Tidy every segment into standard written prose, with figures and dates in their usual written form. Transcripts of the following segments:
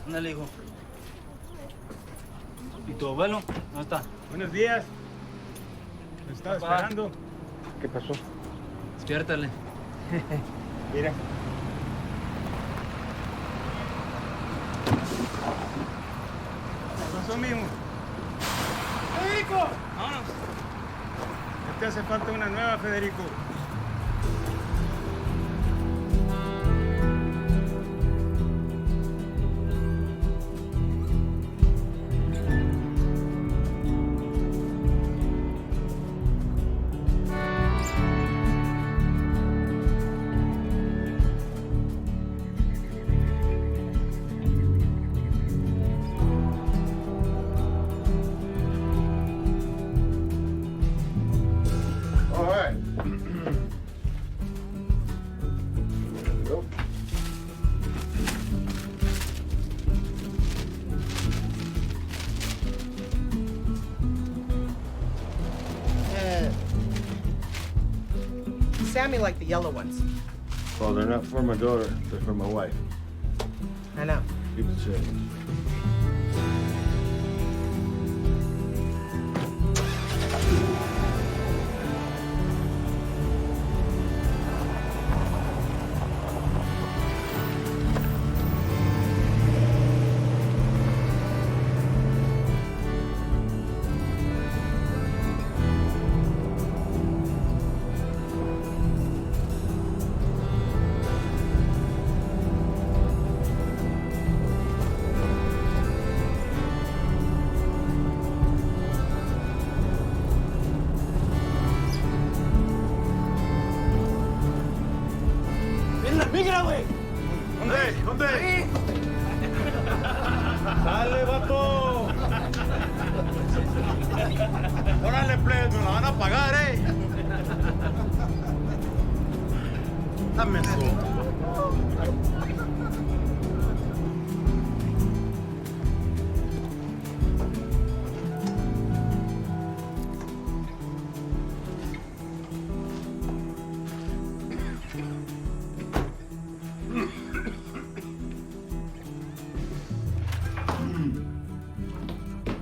Ándale, hijo. ¿Y tu abuelo? ¿Dónde está? Buenos días. Me estaba esperando. ¿Qué pasó? Despiértale. Mira. ¿Qué pasó, mijo? ¡Federico! Vámonos. Ya te hace falta una nueva, Federico. Sammy liked the yellow ones. Well, they're not for my daughter. They're for my wife. I know. Keep it safe. ¡Migra, güey! ¿Dónde? ¿Dónde? ¡Sale, vato! ¡Órale, plebes! ¡Me la van a pagar, Dame eso.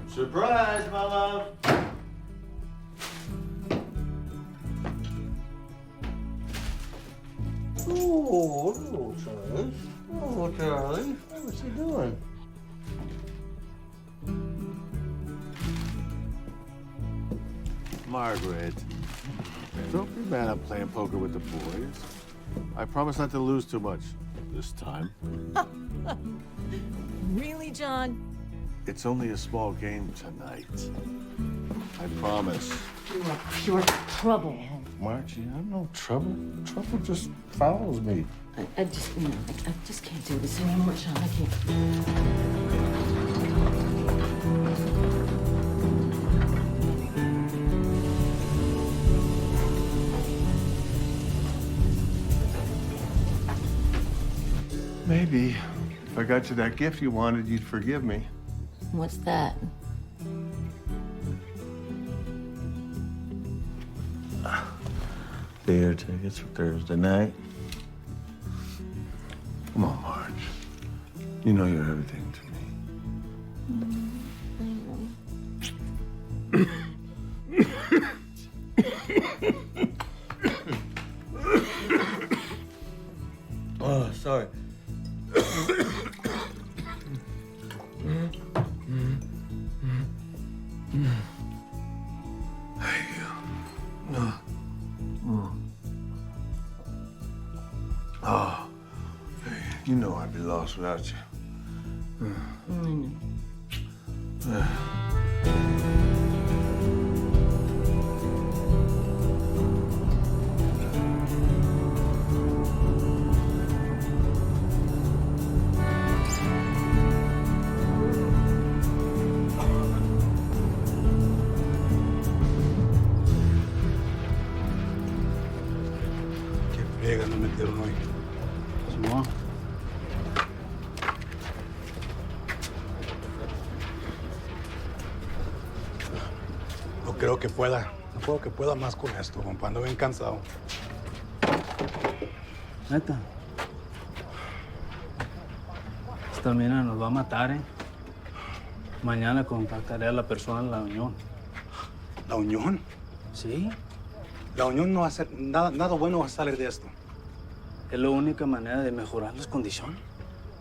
Surprise, my love. Oh, hello, Charlie. Oh, Charlie. What's he doing? Margaret, don't be mad I'm playing poker with the boys. I promise not to lose too much this time. Really, John? It's only a small game tonight. I promise. You are pure trouble. Margie, I'm no trouble. Trouble just follows me. I just can't do this anymore, John. I can't. Maybe if I got you that gift you wanted, you'd forgive me. What's that? Theater tickets for Thursday night. Come on, Marge. You know you're everything to me. Oh, sorry. Thank you. Oh, hey, you know I'd be lost without you. Qué friega no metieron hoy. No. No creo que pueda. No creo que pueda más con esto, compa. Ando bien cansado. Neta. Esta mina nos va a matar, ¿eh? Mañana contactaré a la persona de la Unión. ¿La Unión? ¿Sí? La Unión no va a hacer nada bueno va a salir de esto. Es la única manera de mejorar las condiciones.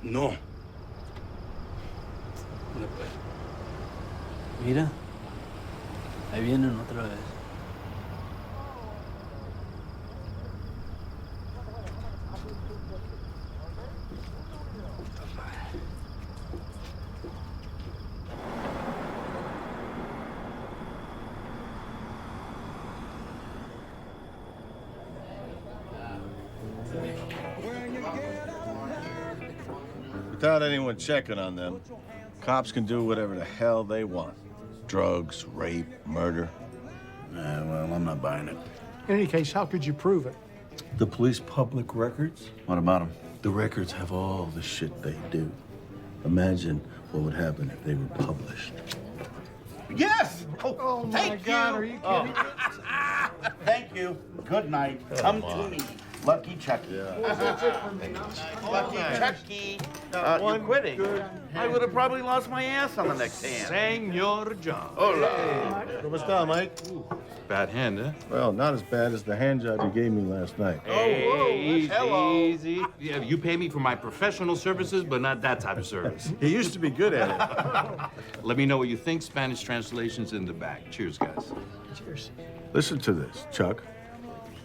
No. Mira, ahí vienen otra vez. Without anyone checking on them, cops can do whatever the hell they want. Drugs, rape, murder. Well, I'm not buying it. In any case, how could you prove it? The police public records? What about him? The records have all the shit they do. Imagine what would happen if they were published. Yes! Oh my God, are you kidding? Thank you. Good night. Come to me. Lucky Chucky. Lucky Chucky. You're quitting. I would have probably lost my ass on the next hand. Senor John. Hola. ¿Cómo está, Mike? Bad hand, eh? Well, not as bad as the hand job you gave me last night. Hey, Easy. Yeah, you pay me for my professional services, but not that type of service. He used to be good at it. Let me know what you think. Spanish translation's in the back. Cheers, guys. Cheers. Listen to this, Chuck.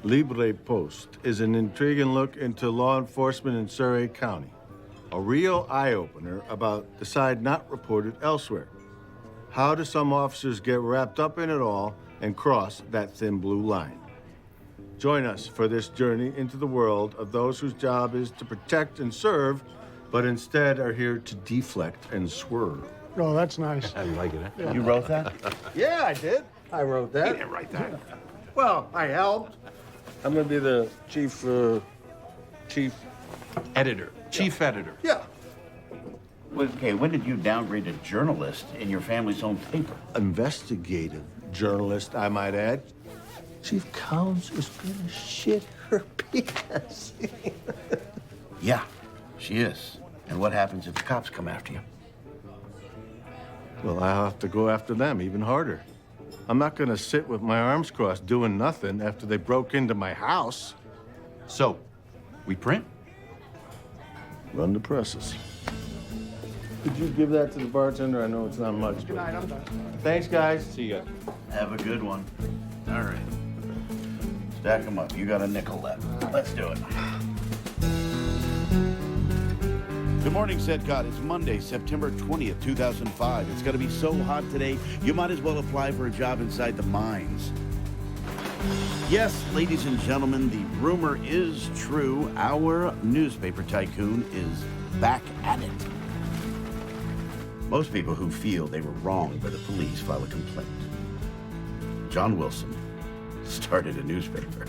Libre Post is an intriguing look into law enforcement in Surrey County. A real eye-opener about the side not reported elsewhere. How do some officers get wrapped up in it all and cross that thin blue line? Join us for this journey into the world of those whose job is to protect and serve, but instead are here to deflect and swerve. Oh, that's nice. You like it, eh? You wrote that? Yeah, I did. I wrote that. You didn't write that. Well, I helped. I'm gonna be the chief Editor. Chief editor. Yeah. Okay, when did you downgrade a journalist in your family's own paper? investigative journalist, I might add. Chief Collins is gonna shit her pants. Yeah, she is. And what happens if the cops come after you? Well, I'll have to go after them even harder. I'm not gonna sit with my arms crossed doing nothing after they broke into my house. So, we print? Run the presses. Could you give that to the bartender? I know it's not much. Good night, I'm done. Thanks, guys. See ya. Have a good one. All right. Stack them up. You got a nickel left. Let's do it. Good morning, Sedcott. It's Monday, September 20th, 2005. It's going to be so hot today, you might as well apply for a job inside the mines. Yes, ladies and gentlemen, the rumor is true. Our newspaper tycoon is back at it. Most people who feel they were wronged by the police file a complaint. John Wilson started a newspaper.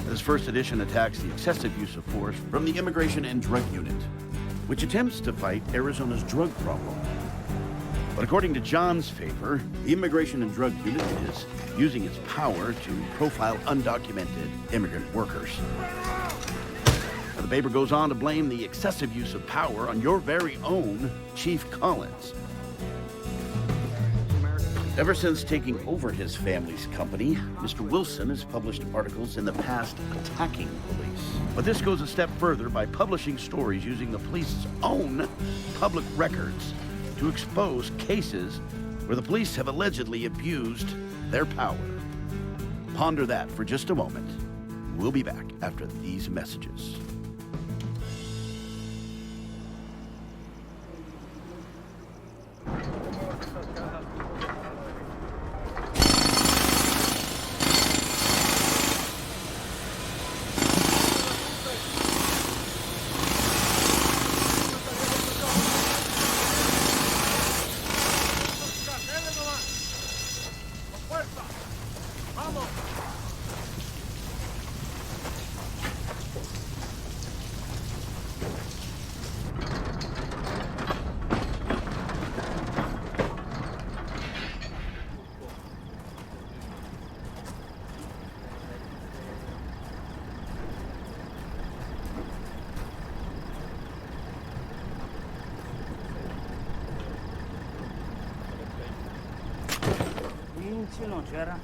His first edition attacks the excessive use of force from the Immigration and Drug Unit, which attempts to fight Arizona's drug problem. But according to John's paper, the Immigration and Drug Unit is using its power to profile undocumented immigrant workers. Now, the paper goes on to blame the excessive use of power on your very own Chief Collins. Ever since taking over his family's company, Mr. Wilson has published articles in the past attacking police. But this goes a step further by publishing stories using the police's own public records to expose cases where the police have allegedly abused their power. Ponder that for just a moment. We'll be back after these messages. Pinche lonchera.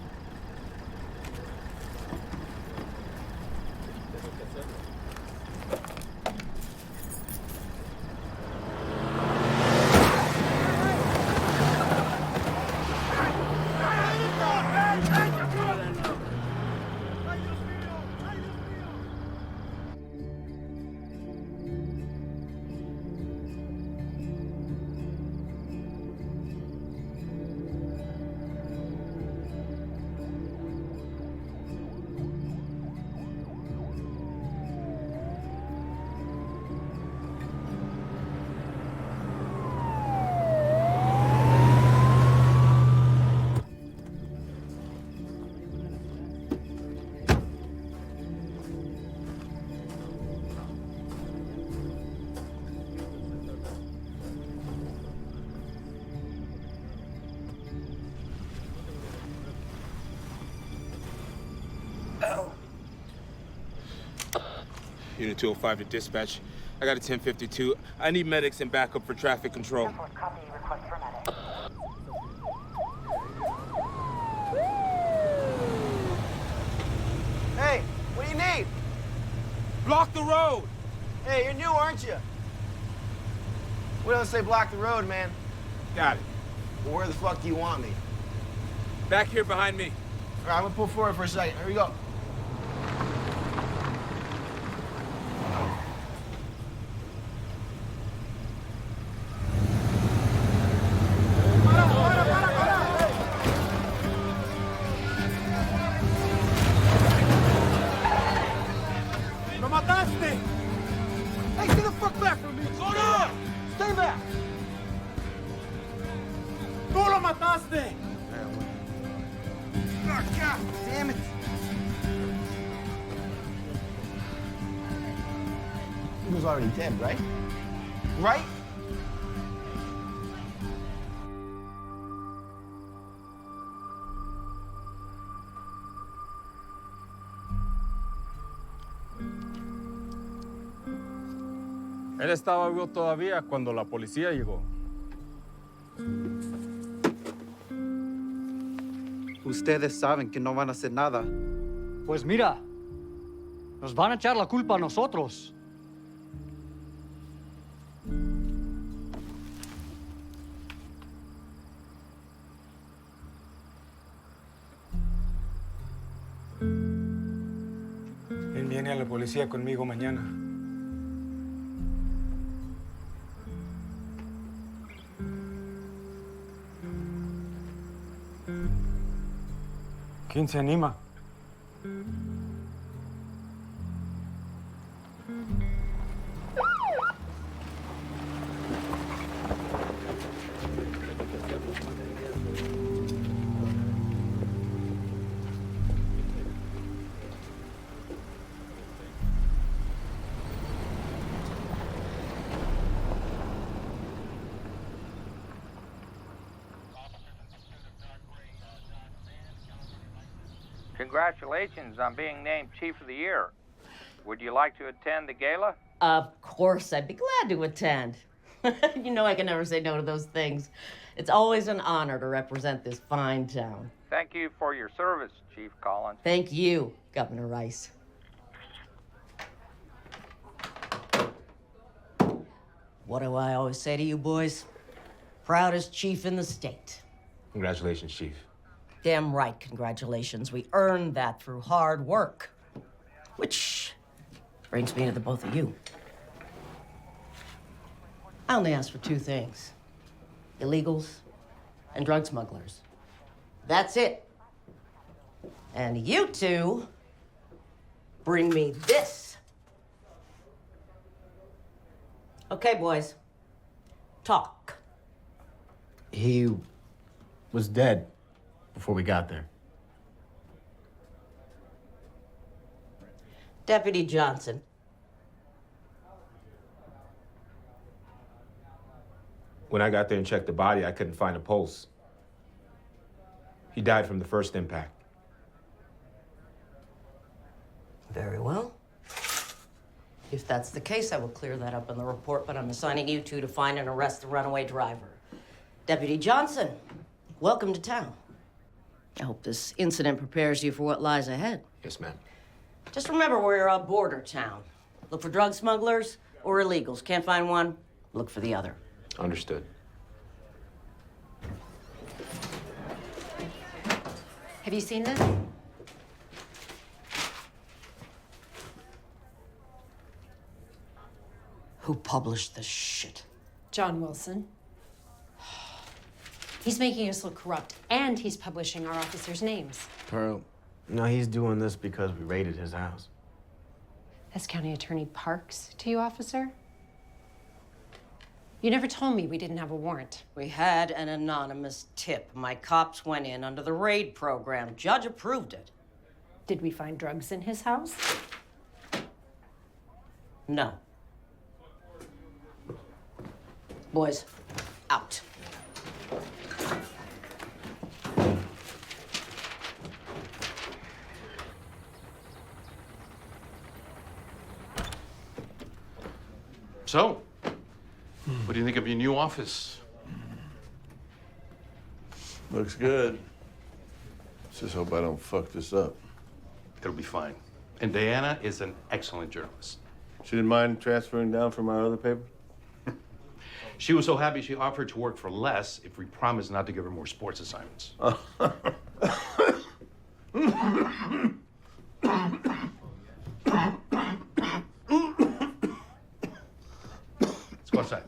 Unit 205 to dispatch. I got a 1052. I need medics and backup for traffic control. Hey, what do you need? Block the road! Hey, you're new, aren't you? We don't say block the road, man. Got it. Well, where the fuck do you want me? Back here behind me. All right, I'm gonna pull forward for a second. Here we go. ¡Lo mataste! Hey, get the fuck back from me! Hold on! Stay back! ¡Tú lo mataste! God damn it! He was already dead, right? Right? Él estaba vivo todavía cuando la policía llegó. Ustedes saben que no van a hacer nada. Pues mira, nos van a echar la culpa a nosotros. Él viene a la policía conmigo mañana. ¿Quién se anima? Congratulations on being named Chief of the Year. Would you like to attend the gala? Of course, I'd be glad to attend. You know I can never say no to those things. It's always an honor to represent this fine town. Thank you for your service, Chief Collins. Thank you, Governor Rice. What do I always say to you boys? Proudest chief in the state. Congratulations, Chief. Damn right, congratulations. We earned that through hard work. Which brings me to the both of you. I only asked for two things. Illegals and drug smugglers. That's it. And you two bring me this. Okay, boys. Talk. He was dead before we got there. Deputy Johnson. When I got there and checked the body, I couldn't find a pulse. He died from the first impact. Very well. If that's the case, I will clear that up in the report, but I'm assigning you two to find and arrest the runaway driver. Deputy Johnson, welcome to town. I hope this incident prepares you for what lies ahead. Yes, ma'am. Just remember we're a border town. Look for drug smugglers or illegals. Can't find one, look for the other. Understood. Have you seen this? Who published this shit? John Wilson. He's making us look corrupt, and he's publishing our officers' names. Pearl, no, he's doing this because we raided his house. That's County Attorney Parks to you, officer? You never told me we didn't have a warrant. We had an anonymous tip. My cops went in under the raid program. Judge approved it. Did we find drugs in his house? No. Boys, out. So, what do you think of your new office? Looks good. Just hope I don't fuck this up. It'll be fine. And Diana is an excellent journalist. She didn't mind transferring down from our other paper? She was so happy she offered to work for less if we promised not to give her more sports assignments. Let's go outside.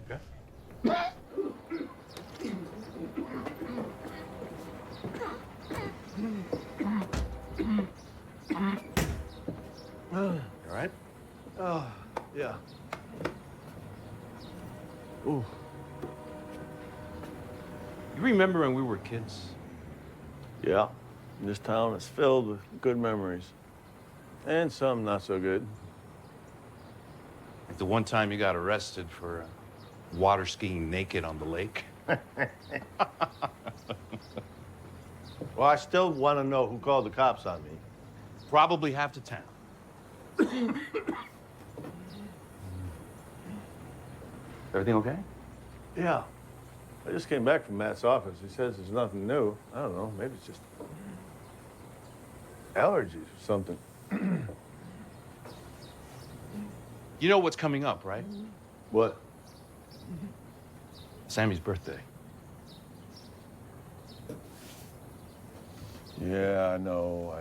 Okay? All right? Oh, yeah. Ooh. You remember when we were kids? Yeah. This town is filled with good memories. And some not so good. Like the one time you got arrested for water skiing naked on the lake. Well, I still want to know who called the cops on me. Probably half the town. Everything okay? Yeah. I just came back from Matt's office. He says there's nothing new. I don't know. Maybe it's just allergies or something. You know what's coming up, right? What? Sammy's birthday. Yeah, I know.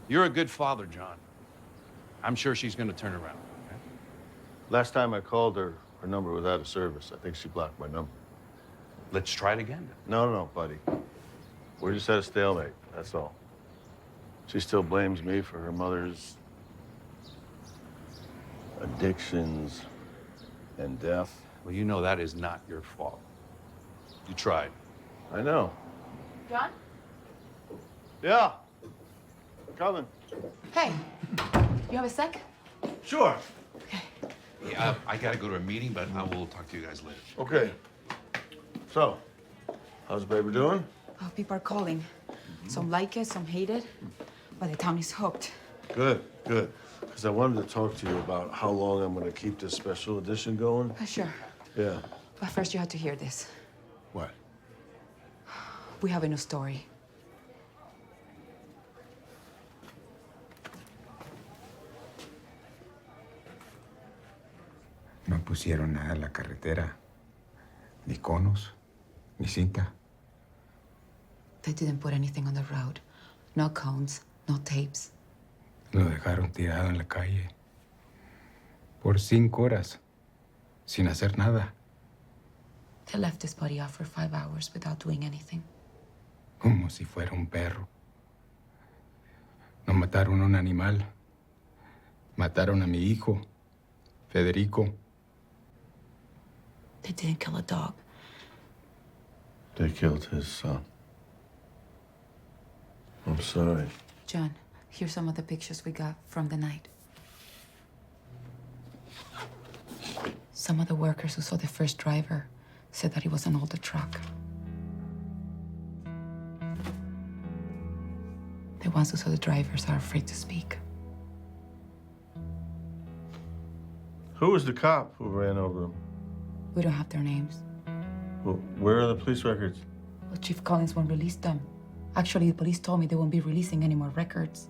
You're a good father, John. I'm sure she's going to turn around. Okay? Last time I called her, her number was out of service. I think she blocked my number. Let's try it again. No, buddy. We're just at a stalemate, that's all. She still blames me for her mother's addictions and death. Well, you know that is not your fault. You tried. I know. John? Yeah. Coming. Hey, you have a sec? Sure. Yeah, I got to go to a meeting, but I will talk to you guys later. Okay. So, how's the paper doing? Oh, people are calling. Some like it, some hate it, but the town is hooked. Good. Because I wanted to talk to you about how long I'm going to keep this special edition going. Sure. Yeah. But first you have to hear this. What? We have a new story. No pusieron nada en la carretera. Ni conos, ni cinta. They didn't put anything on the road. No cones, no tapes. Lo dejaron tirado en la calle. Por 5 horas. Sin hacer nada. They left his body out for 5 hours without doing anything. Como si fuera un perro. No mataron a un animal. Mataron a mi hijo, Federico. They didn't kill a dog. They killed his son. I'm sorry. John, here's some of the pictures we got from the night. Some of the workers who saw the first driver said that it was an older truck. The ones who saw the drivers are afraid to speak. Who was the cop who ran over him? We don't have their names. Well, where are the police records? Well, Chief Collins won't release them. Actually, the police told me they won't be releasing any more records.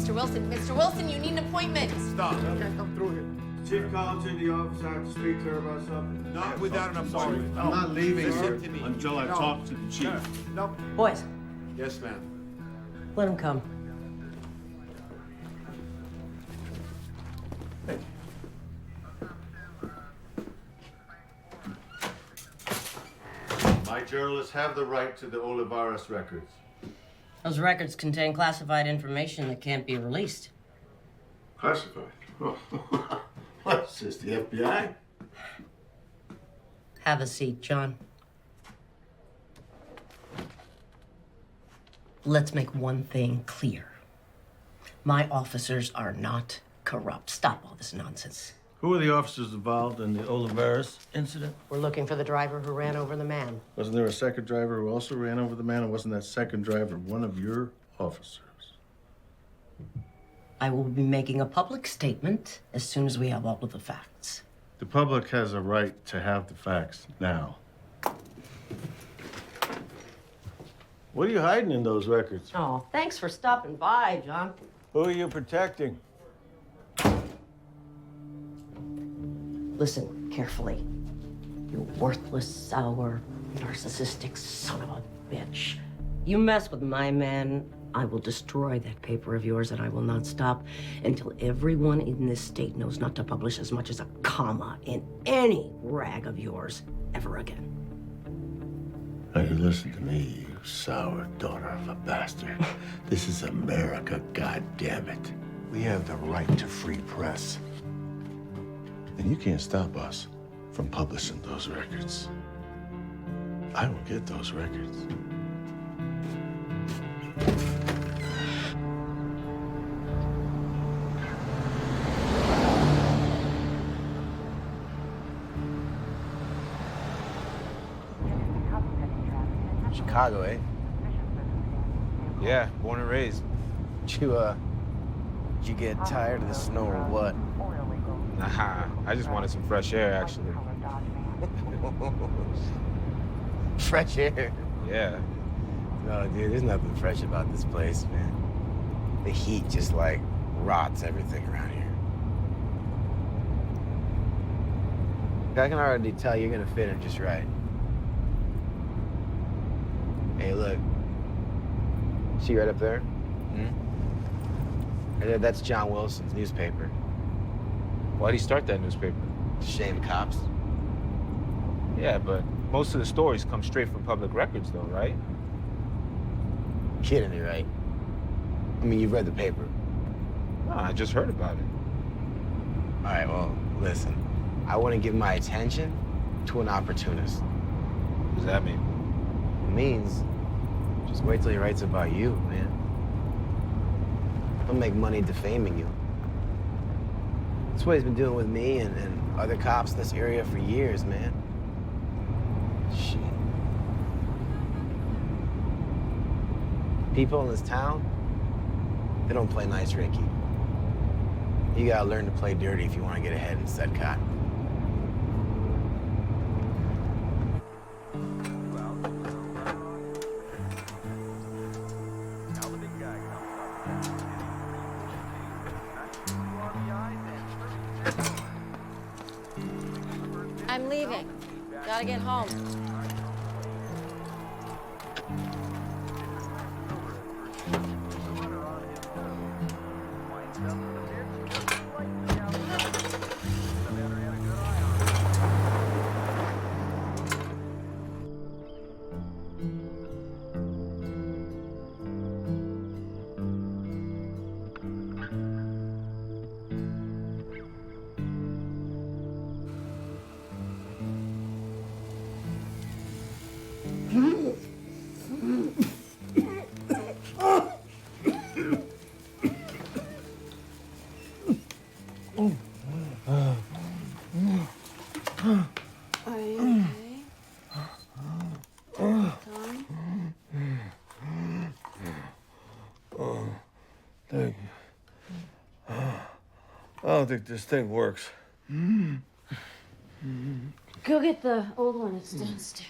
Mr. Wilson, you need an appointment. Stop. I can't come through here. Chief Collins in the office. I have to speak to her about something. Not without an appointment. I'm not leaving Listen here to me. until I talk to the chief. No. Boys, Yes, ma'am. let him come. My journalists have the right to the Olivares records. Those records contain classified information that can't be released. Classified? What's this, the FBI? Have a seat, John. Let's make one thing clear. My officers are not corrupt. Stop all this nonsense. Who are the officers involved in the Olivares incident? We're looking for the driver who ran over the man. Wasn't there a second driver who also ran over the man? And wasn't that second driver one of your officers? I will be making a public statement as soon as we have all of the facts. The public has a right to have the facts now. What are you hiding in those records? Oh, thanks for stopping by, John. Who are you protecting? Listen carefully. You worthless, sour, narcissistic son of a bitch. You mess with my man, I will destroy that paper of yours, and I will not stop until everyone in this state knows not to publish as much as a comma in any rag of yours ever again. Now you listen to me, you sour daughter of a bastard. This is America, goddammit. We have the right to free press. And you can't stop us from publishing those records. I will get those records. Chicago, eh? Yeah, born and raised. Did you get tired of the snow or what? Nah, I just wanted some fresh air, actually. Fresh air? Yeah. No, dude, there's nothing fresh about this place, man. The heat just, like, rots everything around here. I can already tell you're gonna fit in just right. Hey, look. See right up there? Right there, that's John Wilson's newspaper. Why'd he start that newspaper? Shame cops. Yeah, but most of the stories come straight from public records, though, right? Kidding me, right? I mean, you've read the paper. No, I just heard about it. All right, well, listen. I want to give my attention to an opportunist. What does that mean? It means just wait till he writes about you, man. He'll make money defaming you. That's what he's been doing with me and other cops in this area for years, man. Shit. People in this town, they don't play nice, Ricky. You gotta learn to play dirty if you want to get ahead in Sedcott. I'm leaving. Gotta get home. think this thing works. Go get the old one. It's downstairs.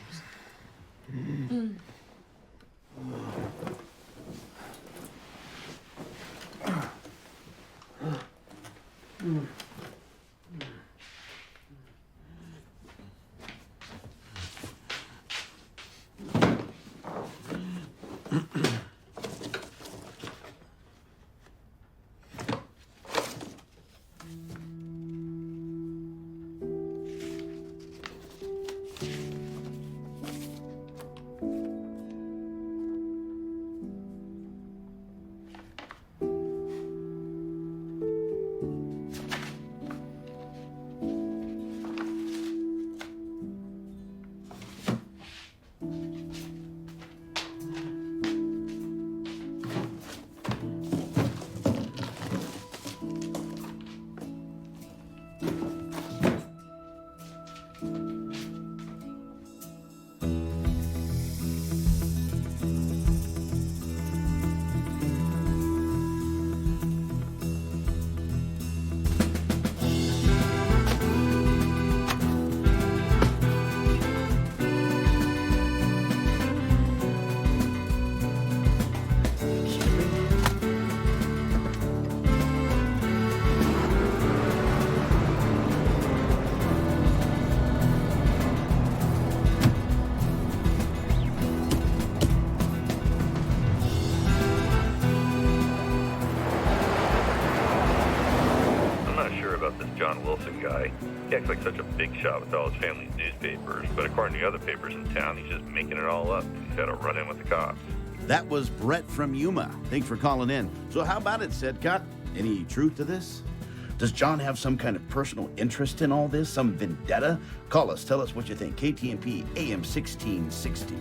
John Wilson guy. He acts like such a big shot with all his family's newspapers, but according to the other papers in town, he's just making it all up. He's had a run-in with the cops. That was Brett from Yuma. Thanks for calling in. So how about it, Sedcott? Any truth to this? Does John have some kind of personal interest in all this? Some vendetta? Call us. Tell us what you think. KTMP AM 1660.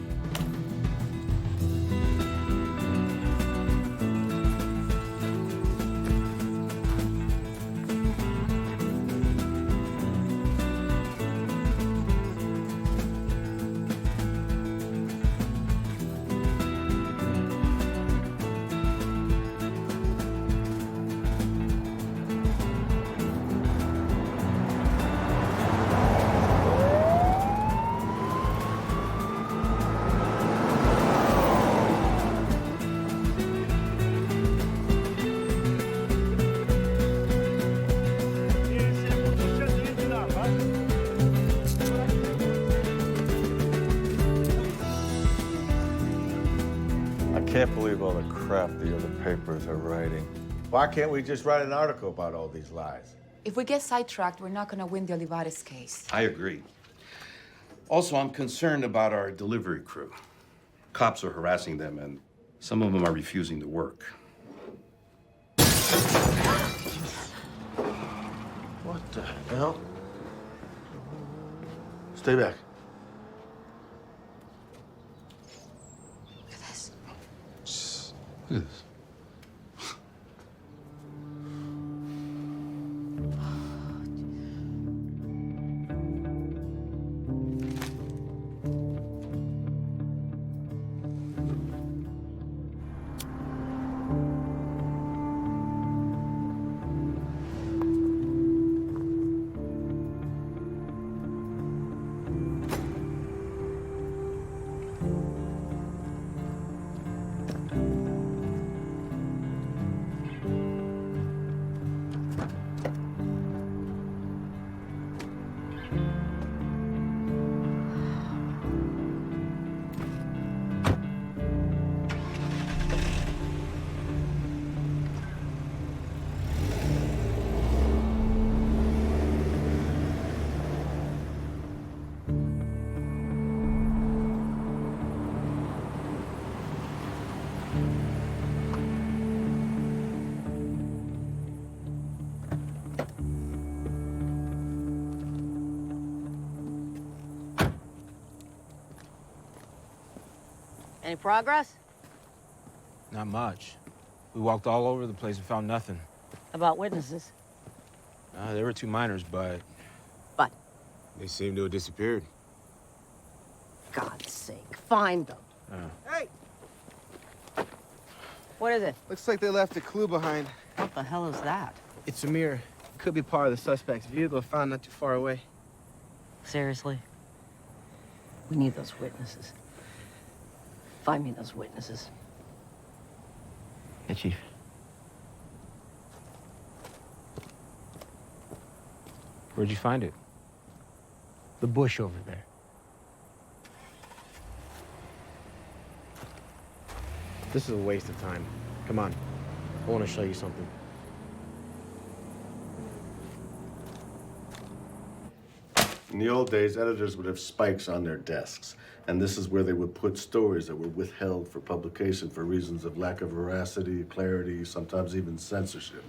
I can't believe all the crap the other papers are writing. Why can't we just write an article about all these lies? If we get sidetracked, we're not going to win the Olivares case. I agree. Also, I'm concerned about our delivery crew. Cops are harassing them, and some of them are refusing to work. What the hell? Stay back. Look at this. Any progress? Not much. We walked all over the place and found nothing. About witnesses? There were 2 minors, but... But? They seem to have disappeared. God's sake, find them. Hey! What is it? Looks like they left a clue behind. What the hell is that? It's a mirror. Could be part of the suspect's vehicle found not too far away. Seriously? We need those witnesses. Find me those witnesses. Yeah, Chief. Where'd you find it? The bush over there. This is a waste of time. Come on. I want to show you something. In the old days, editors would have spikes on their desks, and this is where they would put stories that were withheld for publication for reasons of lack of veracity, clarity, sometimes even censorship.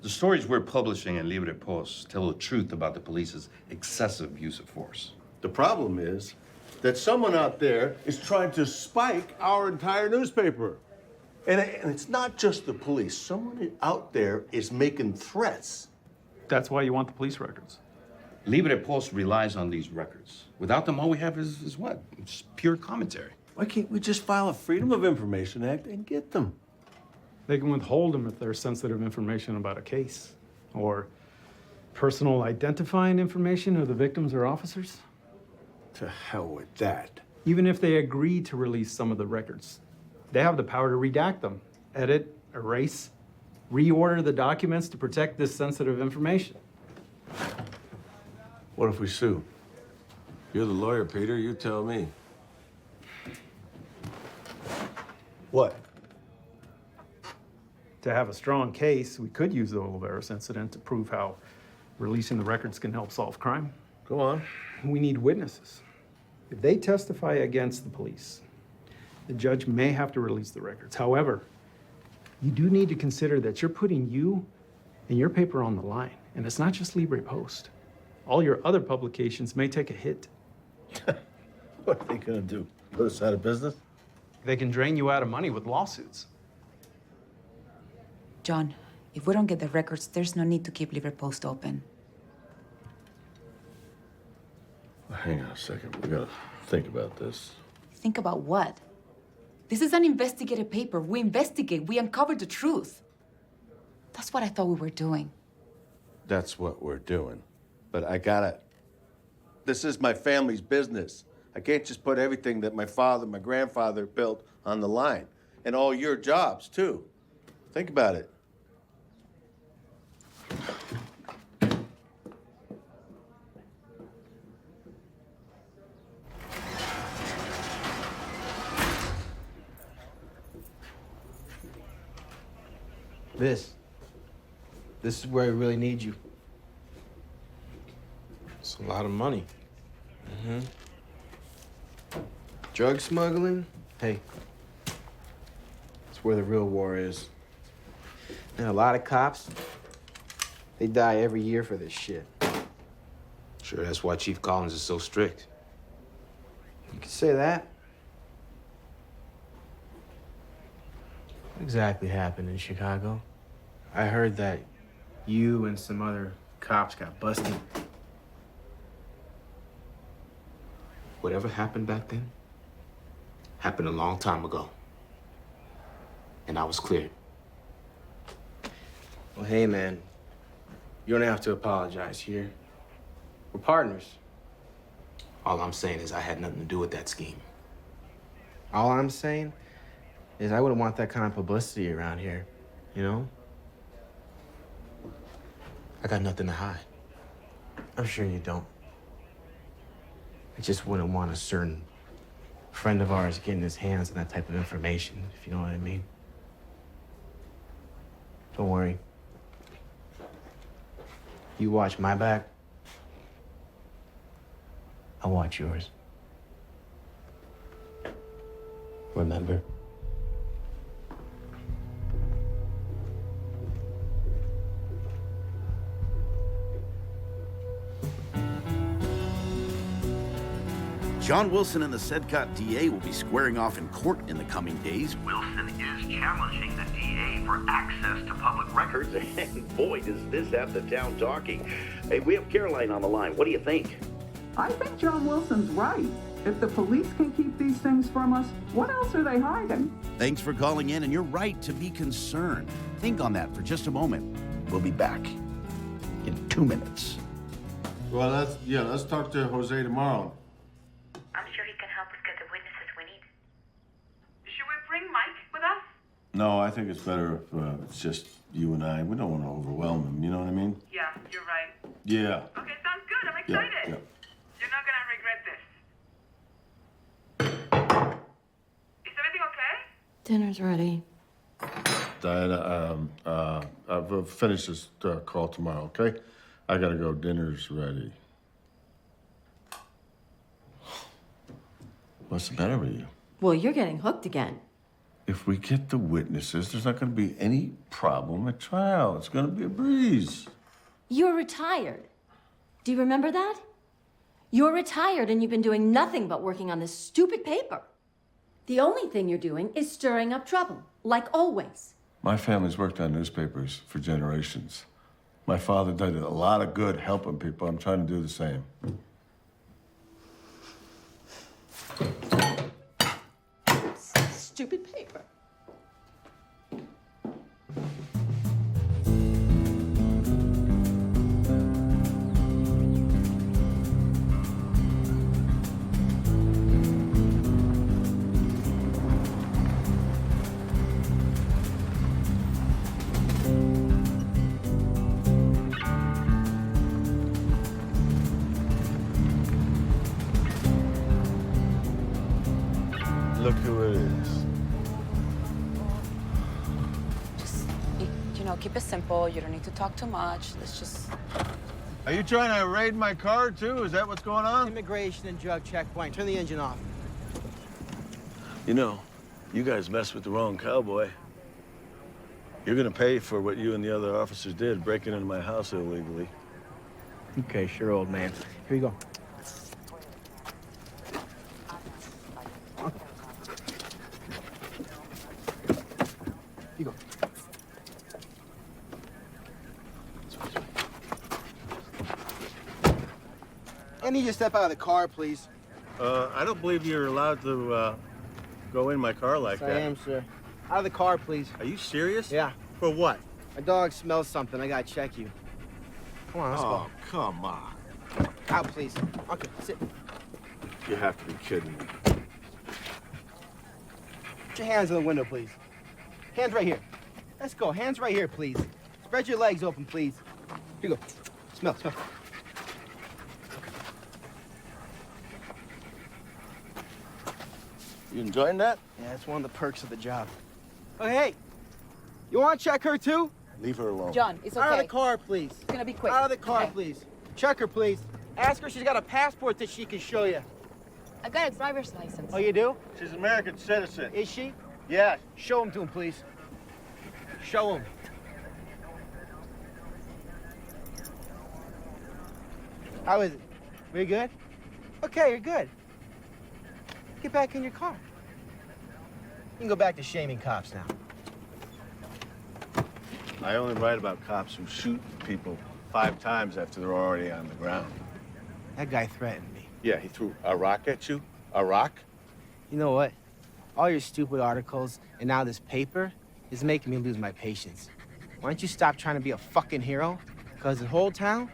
The stories we're publishing in Libre Post tell the truth about the police's excessive use of force. The problem is that someone out there is trying to spike our entire newspaper. And it's not just the police. Someone out there is making threats. That's why you want the police records. Libre Post relies on these records. Without them, all we have is what? Just pure commentary. Why can't we just file a Freedom of Information Act and get them? They can withhold them if there's sensitive information about a case or personal identifying information of the victims or officers. To hell with that. Even if they agree to release some of the records, they have the power to redact them, edit, erase, reorder the documents to protect this sensitive information. What if we sue? You're the lawyer, Peter. You tell me. What? To have a strong case, we could use the Oliveros incident to prove how releasing the records can help solve crime. Go on. We need witnesses. If they testify against the police, the judge may have to release the records. However, you do need to consider that you're putting you and your paper on the line. And it's not just Libre Post. All your other publications may take a hit. What are they gonna do? Put us out of business? They can drain you out of money with lawsuits. John, if we don't get the records, there's no need to keep Libre Post open. Hang on a second. We gotta think about this. Think about what? This is an investigative paper. We investigate. We uncover the truth. That's what I thought we were doing. That's what we're doing. But I gotta. This is my family's business. I can't just put everything that my father, my grandfather built on the line. And all your jobs, too. Think about it. This is where I really need you. It's a lot of money. Drug smuggling? Hey, it's where the real war is. And a lot of cops, they die every year for this shit. Sure, that's why Chief Collins is so strict. You could say that. What exactly happened in Chicago? I heard that you and some other cops got busted. Whatever happened back then happened a long time ago. And I was cleared. Well, hey, man, you don't have to apologize here. We're partners. All I'm saying is I had nothing to do with that scheme. All I'm saying is I wouldn't want that kind of publicity around here, you know? I got nothing to hide. I'm sure you don't. I just wouldn't want a certain friend of ours getting his hands on that type of information, if you know what I mean. Don't worry. You watch my back, I'll watch yours. Remember? John Wilson and the Sedcott DA will be squaring off in court in the coming days. Wilson is challenging the DA for access to public records. And boy, does this have the town talking. Hey, we have Caroline on the line. What do you think? I think John Wilson's right. If the police can keep these things from us, what else are they hiding? Thanks for calling in, and you're right to be concerned. Think on that for just a moment. We'll be back. 2 minutes. Well, let's talk to Jose tomorrow. I'm sure he can help us get the witnesses we need. Should we bring Mike with us? No, I think it's better if it's just you and I. We don't want to overwhelm him, you know what I mean? Yeah, you're right. Yeah. Okay, sounds good. I'm Yeah, excited. yeah. You're not gonna regret this. Is everything okay? Dinner's ready. Diana, I'll finish this call tomorrow, okay? I gotta go. Dinner's ready. What's the matter with you? Well, you're getting hooked again. If we get the witnesses, there's not gonna be any problem at trial. It's gonna be a breeze. You're retired. Do you remember that? You're retired and you've been doing nothing but working on this stupid paper. The only thing you're doing is stirring up trouble, like always. My family's worked on newspapers for generations. My father did a lot of good helping people. I'm trying to do the same. Stupid paper. Look who it is. You know, keep it simple. You don't need to talk too much. Let's just... Are you trying to raid my car, too? Is that what's going on? Immigration and drug checkpoint. Turn the engine off. You know, you guys messed with the wrong cowboy. You're gonna pay for what you and the other officers did, breaking into my house illegally. Okay, sure, old man. Here you go. You go. I need you to step out of the car, please. I don't believe you're allowed to go in my car like Yes, that. I am, sir. Out of the car, please. Are you serious? Yeah. For what? My dog smells something. I gotta check you. Come on, let's Oh, come on. go. Out, please. Okay, sit. You have to be kidding me. Put your hands on the window, please. Hands right here. Let's go. Hands right here, please. Spread your legs open, please. Here you go. Smell, smell. You enjoying that? Yeah, it's one of the perks of the job. Oh, hey. You want to check her, too? Leave her alone. John, it's okay. Out of the car, please. It's gonna be quick. Out of the car, Okay. please. Check her, please. Ask her if she's got a passport that she can show you. I've got a driver's license. Oh, you do? She's an American citizen. Is she? Yes. Show him to him, please. Show him. How is it? Very good? Okay, you're good. Get back in your car. You can go back to shaming cops now. I only write about cops who shoot people 5 times after they're already on the ground. That guy threatened me. Yeah, he threw a rock at you? A rock? You know what? All your stupid articles and now this paper is making me lose my patience. Why don't you stop trying to be a fucking hero? Because this whole town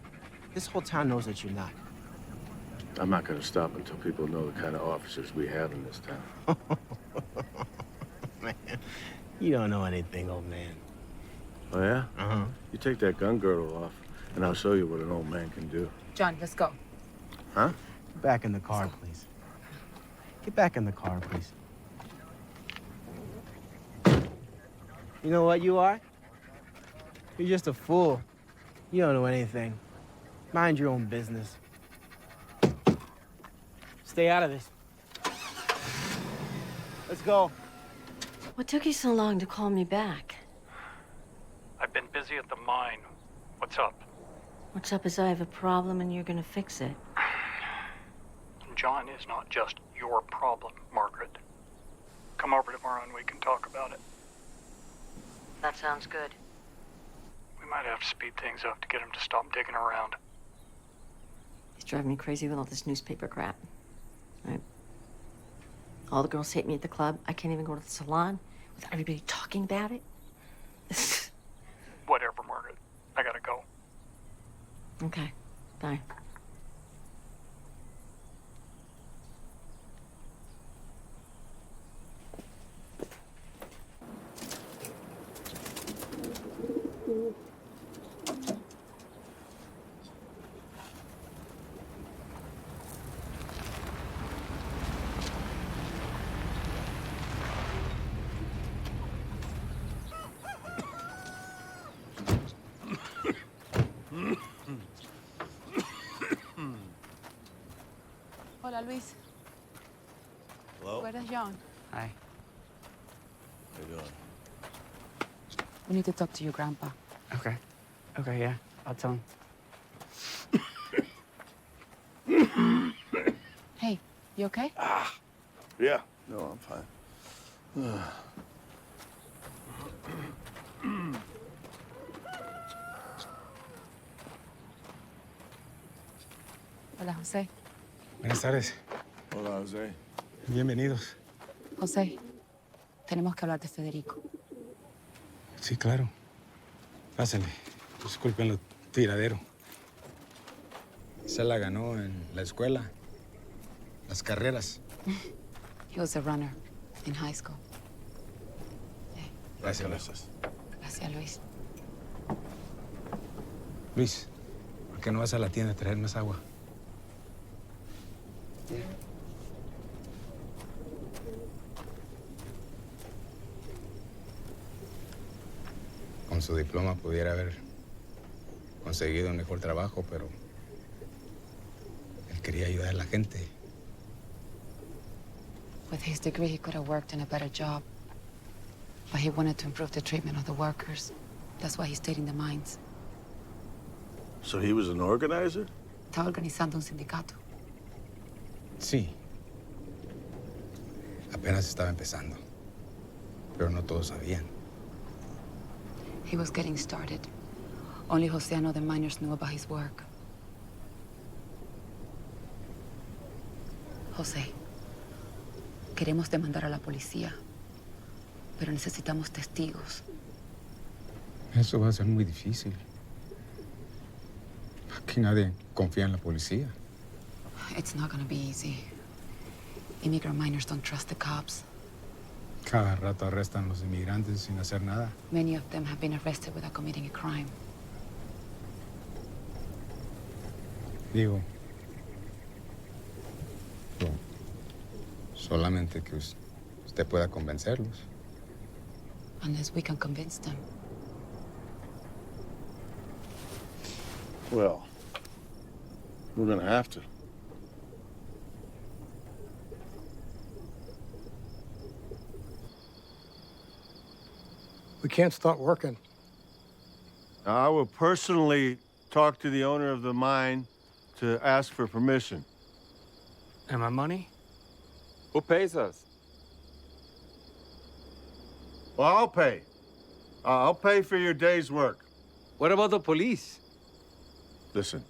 knows that you're not. I'm not gonna stop until people know the kind of officers we have in this town. Man, you don't know anything, old man. Oh, yeah? Uh-huh. You take that gun girdle off, and I'll show you what an old man can do. John, let's go. Huh? Get back in the car, please. Get back in the car, please. You know what you are? You're just a fool. You don't know anything. Mind your own business. Stay out of this. Let's go. What took you so long to call me back? I've been busy at the mine. What's up? What's up is I have a problem and you're gonna fix it. John is not just your problem, Margaret. Come over tomorrow and we can talk about it. That sounds good. We might have to speed things up to get him to stop digging around. He's driving me crazy with all this newspaper crap. Right? All the girls hate me at the club. I can't even go to the salon without everybody talking about it. Whatever, Margaret. I gotta go. Okay, bye. Hola, Luis. Hello? Where's John? Hi. How you doing? We need to talk to your grandpa. Okay. Okay, yeah. I'll tell him. Hey, you okay? Yeah. No, I'm fine. Hola, José. Buenas tardes. Hola, Jose. Bienvenidos. José, tenemos que hablar de Federico. Sí, claro. Pásenle. Disculpen lo tiradero. Se la ganó en la escuela. Las carreras. He was a runner in high school. Gracias. Gracias, Luis. Luis, ¿por qué no vas a la tienda a traer más agua? Con su diploma pudiera haber conseguido un mejor trabajo, pero él quería ayudar a la gente. With his degree, he could have worked in a better job. But he wanted to improve the treatment of the workers. That's why he stayed in the mines. So he was an organizer? Estaba organizando un sindicato. Sí. Apenas estaba empezando. Pero no todos sabían. He was getting started. Only José and other miners knew about his work. José, queremos demandar a la policía, pero necesitamos testigos. Eso va a ser muy difícil. Aquí nadie confía en la policía. It's not gonna be easy. Immigrant miners don't trust the cops. Cada rato arrestan a los inmigrantes sin hacer nada. Many of them have been arrested without committing a crime. Digo, solamente que usted pueda convencerlos. Unless we can convince them. Well, we're gonna have to. We can't start working. I will personally talk to the owner of the mine to ask for permission. And my money? Who pays us? Well, I'll pay. I'll pay for your day's work. What about the police? Listen,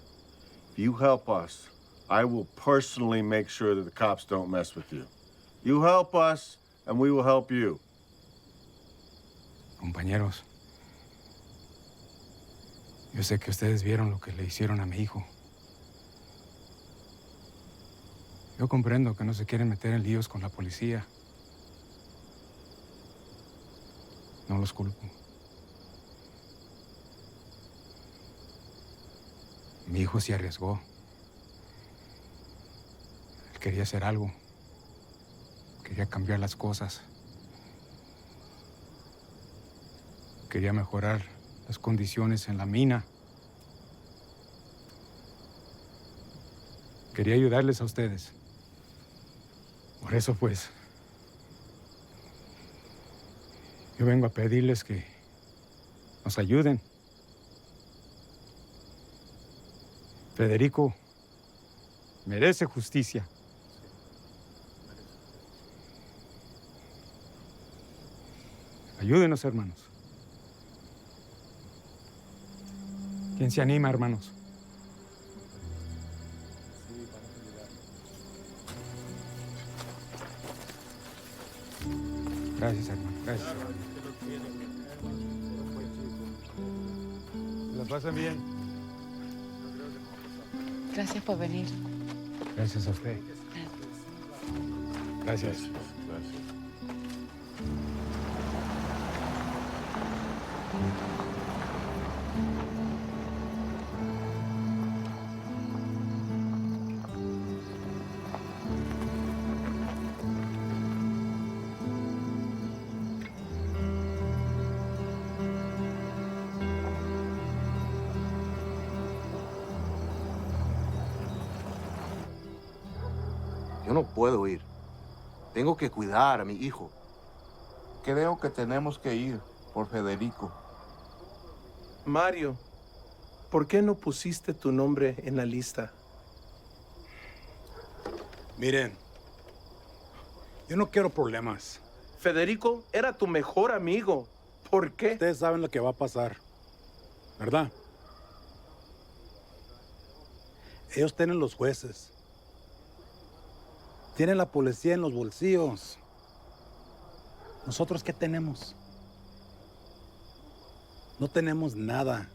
if you help us, I will personally make sure that the cops don't mess with you. You help us, and we will help you. Compañeros, yo sé que ustedes vieron lo que le hicieron a mi hijo. Yo comprendo que no se quieren meter en líos con la policía. No los culpo. Mi hijo se arriesgó. Él quería hacer algo. Quería cambiar las cosas. Quería mejorar las condiciones en la mina. Quería ayudarles a ustedes. Por eso, pues, yo vengo a pedirles que nos ayuden. Federico merece justicia. Ayúdenos, hermanos. ¿Quién se anima, hermanos? Gracias, hermano. Gracias. ¿Se la pasan bien? Gracias por venir. Gracias a usted. Gracias. Yo no puedo ir. Tengo que cuidar a mi hijo. Creo que tenemos que ir por Federico. Mario, ¿por qué no pusiste tu nombre en la lista? Miren, yo no quiero problemas. Federico era tu mejor amigo. ¿Por qué? Ustedes saben lo que va a pasar, ¿verdad? Ellos tienen los jueces. Tienen la policía en los bolsillos. ¿Nosotros qué tenemos? No tenemos nada.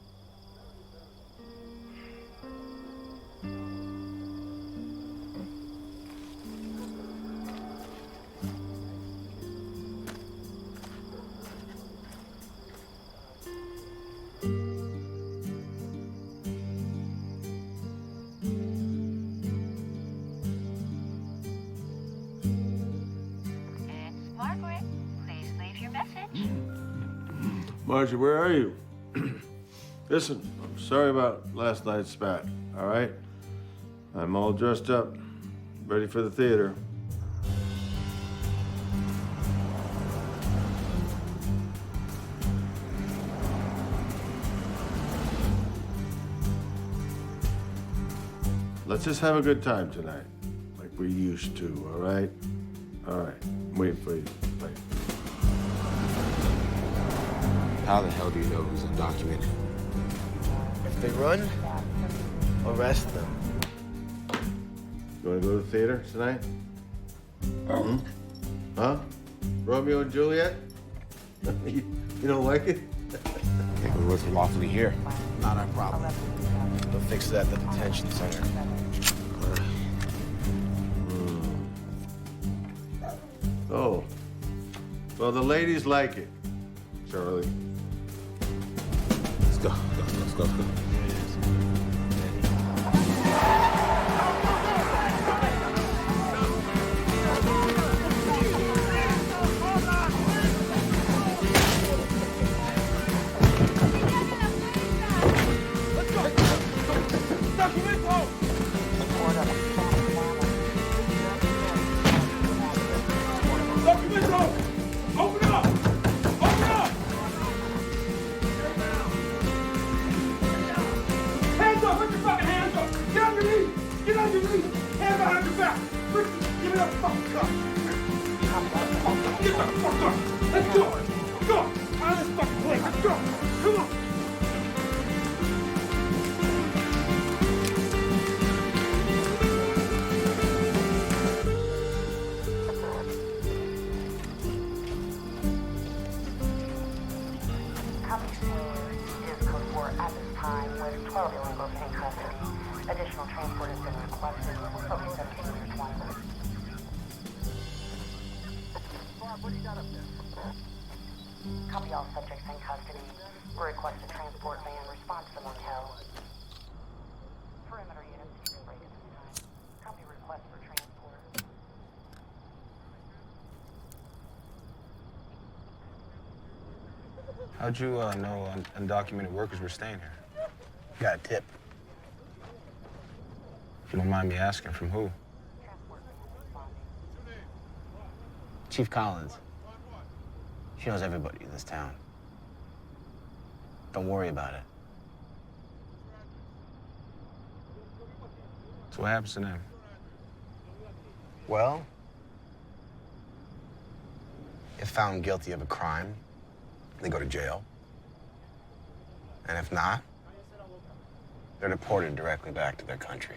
Margaret, please leave your message. Margie, where are you? Listen, I'm sorry about last night's spat, all right? I'm all dressed up, ready for the theater. Let's just have a good time tonight, like we used to, all right? All right, I'm waiting for you. Wait. How the hell do you know who's undocumented? If they run, arrest them. You wanna go to the theater tonight? Hmm? Huh? Romeo and Juliet? You don't like it? They could work lawfully here. Not our problem. They'll fix it at the detention center. Oh. Well, the ladies like it, Charlie. Let's go. Let's go. Copy all subjects in custody. Request a transport van. Response to the motel. Perimeter units, you can break at this time. Copy request for transport. How'd you know undocumented workers were staying here? Got a tip. If you don't mind me asking, from who? Chief Collins. She knows everybody in this town. Don't worry about it. So what happens to them? Well, if found guilty of a crime, they go to jail. And if not, they're deported directly back to their country.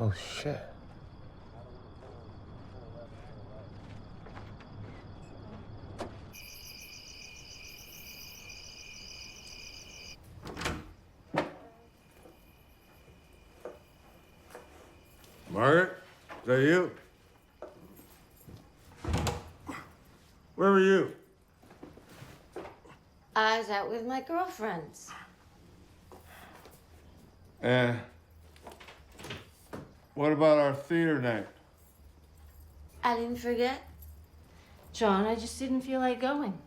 Oh, shit. Margaret, is that you? Where were you? I was out with my girlfriends. And what about our theater night? I didn't forget. John, I just didn't feel like going.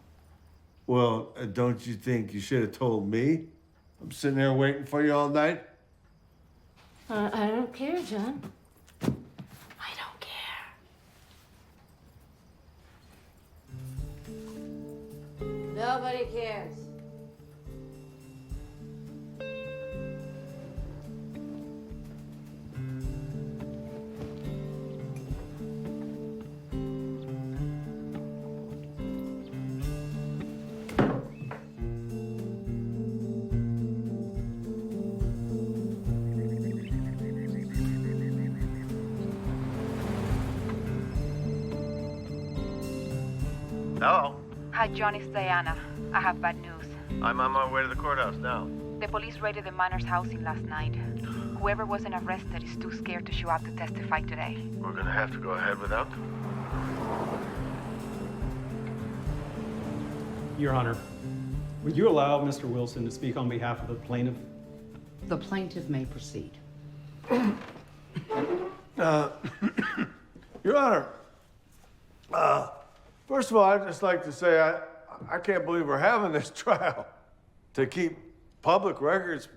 Well, don't you think you should have told me? I'm sitting there waiting for you all night. I don't care, John. I don't care. Nobody cares. Hello? Hi, John, it's Diana. I have bad news. I'm on my way to the courthouse now. The police raided the minor's housing last night. Whoever wasn't arrested is too scared to show up to testify today. We're gonna have to go ahead without them. Your Honor, would you allow Mr. Wilson to speak on behalf of the plaintiff? The plaintiff may proceed. Your Honor, first of all, I'd just like to say I can't believe we're having this trial. To keep public records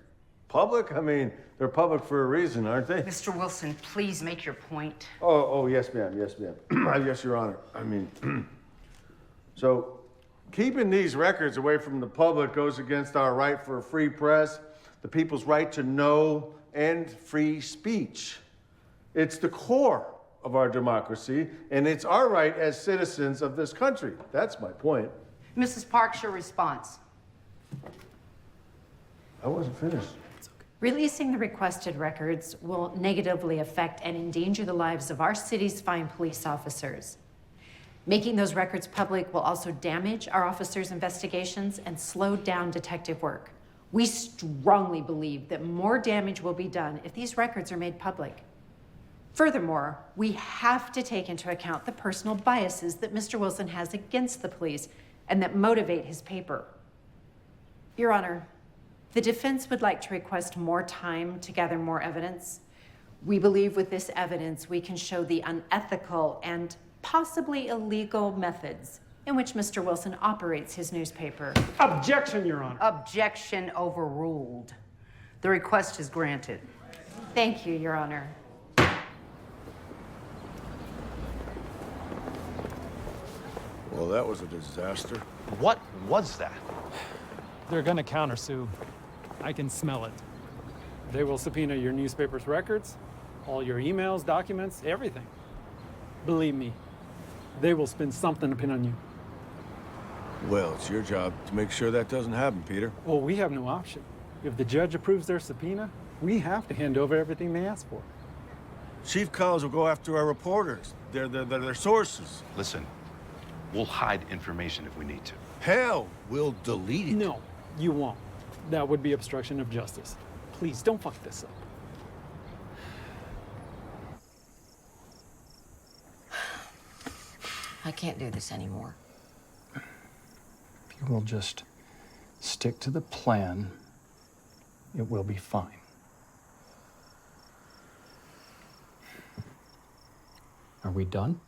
public? I mean, they're public for a reason, aren't they? Mr. Wilson, please make your point. Oh, yes, ma'am, yes, ma'am. Yes, Your Honor. I mean, so keeping these records away from the public goes against our right for a free press, the people's right to know, and free speech. It's the core of our democracy, and it's our right as citizens of this country. That's my point. Mrs. Parks, your response. I wasn't finished. Releasing the requested records will negatively affect and endanger the lives of our city's fine police officers. Making those records public will also damage our officers' investigations and slow down detective work. We strongly believe that more damage will be done if these records are made public. Furthermore, we have to take into account the personal biases that Mr. Wilson has against the police and that motivate his paper. Your Honor, the defense would like to request more time to gather more evidence. We believe with this evidence we can show the unethical and possibly illegal methods in which Mr. Wilson operates his newspaper. Objection, Your Honor. Objection overruled. The request is granted. Thank you, Your Honor. Well, that was a disaster. What was that? They're gonna countersue. I can smell it. They will subpoena your newspaper's records, all your emails, documents, everything. Believe me, they will spin something to pin on you. Well, it's your job to make sure that doesn't happen, Peter. Oh, we have no option. If the judge approves their subpoena, we have to hand over everything they ask for. Chief Collins will go after our reporters, their sources. Listen, we'll hide information if we need to. Hell, we'll delete it. No, you won't. That would be obstruction of justice. Please, don't fuck this up. I can't do this anymore. If you will just stick to the plan, it will be fine. Are we done?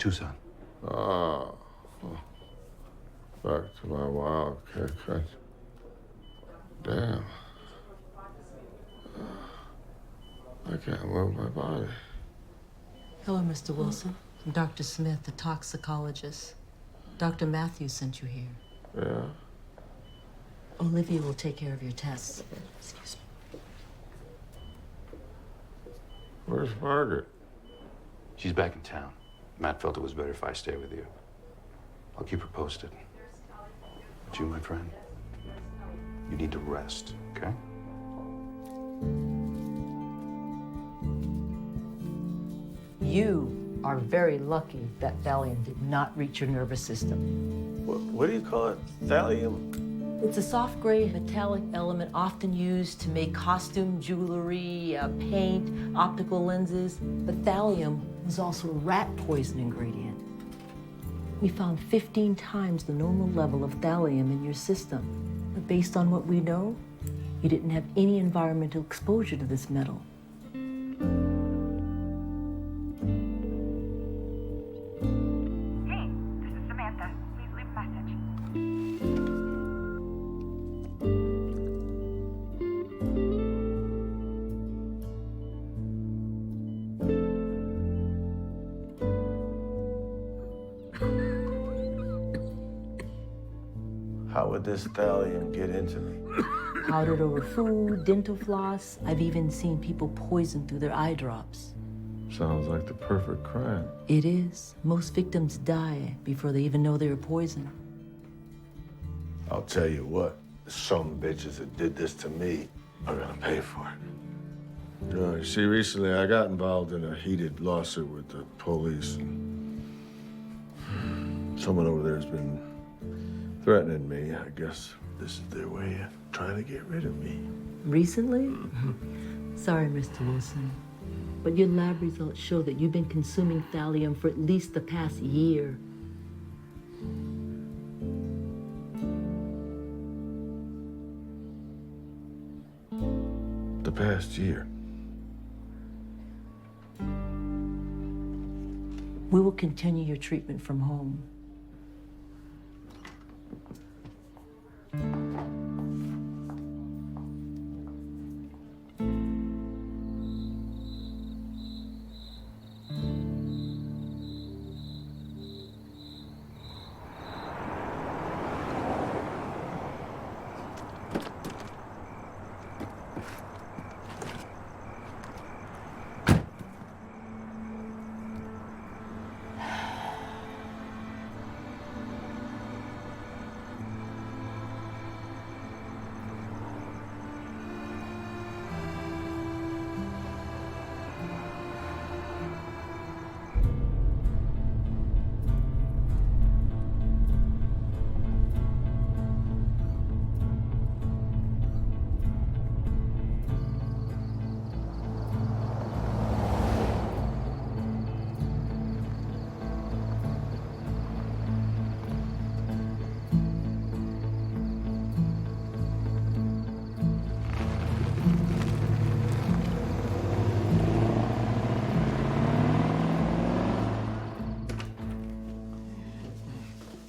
Tucson. Oh. Back to my wild cat. Damn. I can't move my body. Hello, Mr. Wilson. I'm Dr. Smith, the toxicologist. Dr. Matthews sent you here. Yeah? Olivia will take care of your tests. Excuse me. Where's Margaret? She's back in town. Matt felt it was better if I stay with you. I'll keep her posted. But you, my friend, you need to rest, okay? You are very lucky that thallium did not reach your nervous system. What do you call it? Thallium? It's a soft gray metallic element often used to make costume jewelry, paint, optical lenses. But thallium was also a rat poison ingredient. We found 15 times the normal level of thallium in your system. But based on what we know, you didn't have any environmental exposure to this metal. Hey, this is Samantha. Please leave a message. How would this thallium get into me? Powdered over food, dental floss. I've even seen people poison through their eye drops. Sounds like the perfect crime. It is. Most victims die before they even know they were poisoned. I'll tell you what, some bitches that did this to me are gonna pay for it. You see, recently I got involved in a heated lawsuit with the police. Someone over there has been threatening me. I guess this is their way of trying to get rid of me. Recently? Sorry, Mr. Wilson, but your lab results show that you've been consuming thallium for at least the past year. The past year. We will continue your treatment from home.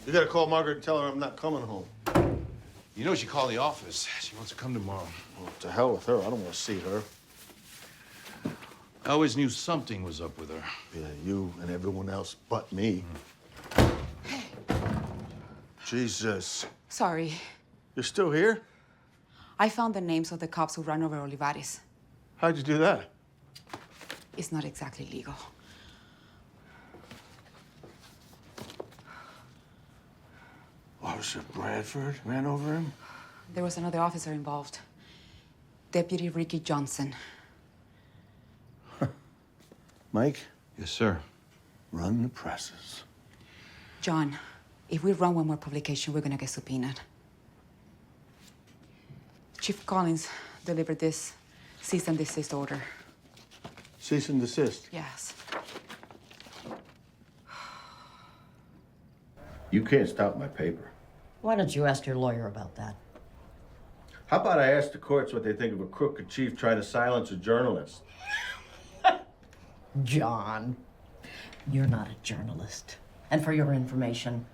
You gotta call Margaret and tell her I'm not coming home. You know she called the office. She wants to come tomorrow. Well, to hell with her. I don't want to see her. I always knew something was up with her. Yeah, you and everyone else but me. Jesus. Sorry. You're still here? I found the names of the cops who ran over Olivares. How'd you do that? It's not exactly legal. Officer Bradford ran over him? There was another officer involved. Deputy Ricky Johnson. Mike? Yes, sir. Run the presses. John, if we run one more publication, we're gonna get subpoenaed. Chief Collins delivered this cease and desist order. Cease and desist? Yes. You can't stop my paper. Why don't you ask your lawyer about that? How about I ask the courts what they think of a crooked chief trying to silence a journalist? John, You're not a journalist. And for your information,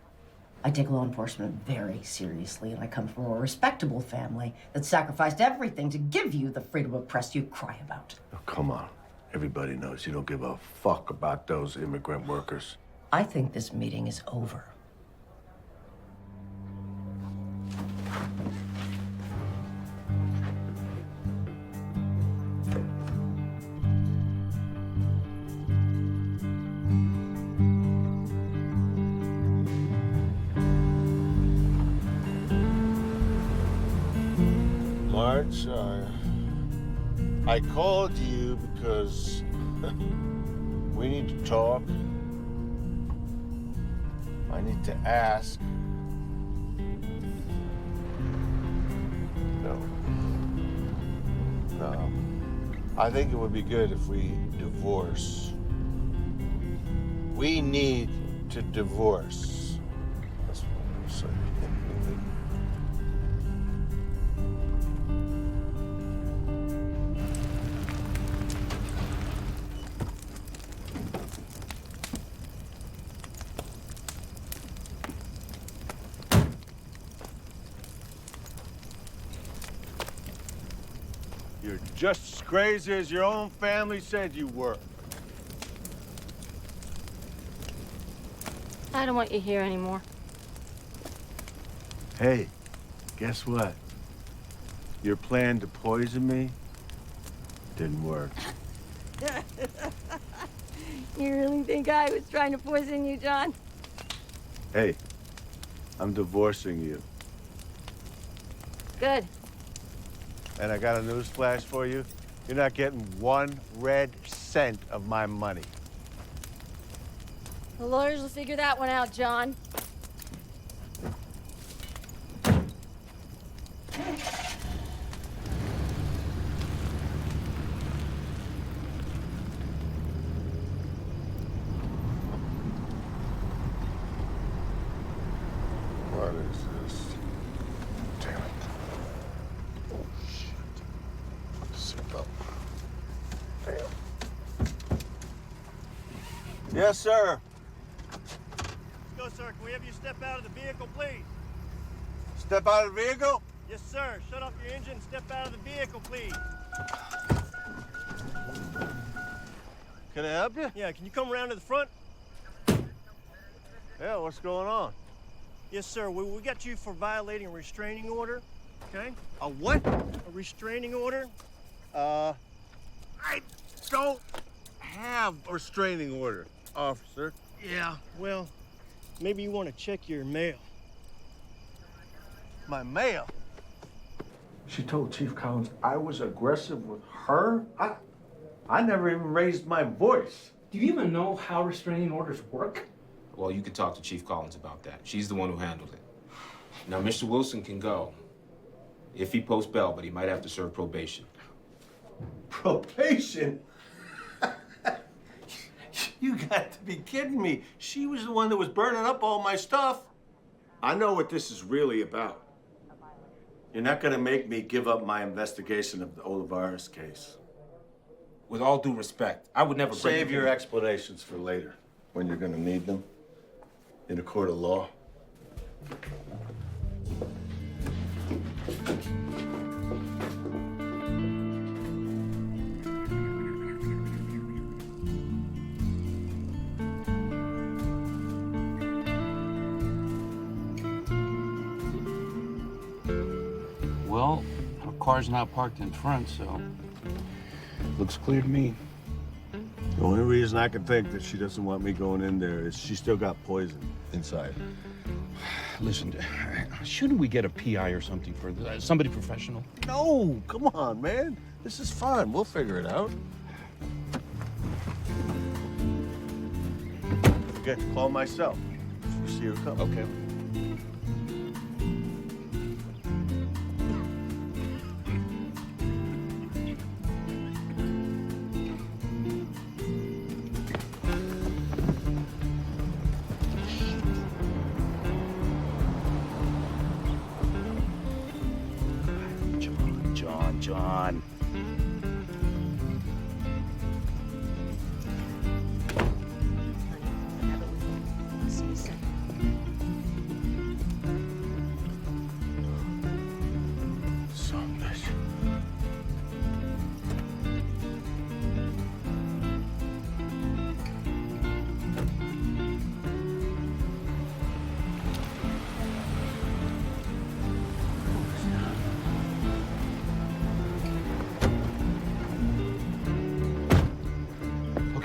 I take law enforcement very seriously, and I come from a respectable family that sacrificed everything to give you the freedom of press you cry about. Oh, come on. Everybody knows you don't give a fuck about those immigrant workers. I think this meeting is over. Marge, I called you because we need to talk. I need to ask. No. I think it would be good if we divorce. We need to divorce. That's what I'm gonna say. You're just as crazy as your own family said you were. I don't want you here anymore. Hey, guess what? Your plan to poison me didn't work. You really think I was trying to poison you, John? Hey, I'm divorcing you. Good. And I got a news flash for you. You're not getting 1 red cent of my money. The lawyers will figure that one out, John. What is this? Damn it. Oh, shit. Seatbelt. Damn. Yes, sir. Go, sir. Can we have you step out of the vehicle, please? Step out of the vehicle? Yes, sir. Shut off your engine and step out of the vehicle, please. Can I help you? Yeah, can you come around to the front? Yeah, what's going on? Yes, sir. We got you for violating a restraining order, okay? A what? A restraining order. I don't have a restraining order, officer. Yeah, well, maybe you want to check your mail. My mail? She told Chief Collins I was aggressive with her? I never even raised my voice. Do you even know how restraining orders work? Well, you can talk to Chief Collins about that. She's the one who handled it. Now, Mr. Wilson can go if he posts bail, but he might have to serve probation. Probation? You got to be kidding me. She was the one that was burning up all my stuff. I know what this is really about. You're not going to make me give up my investigation of the Olivares case. With all due respect, I would never break Save your explanations for later, when you're going to need them in a court of law. Well, her car's not parked in front, so looks clear to me. The only reason I can think that she doesn't want me going in there is she still got poison inside. Listen, shouldn't we get a PI or something for somebody professional? No, come on, man. This is fun. We'll figure it out. Don't forget to call myself if you see her come. Okay. John.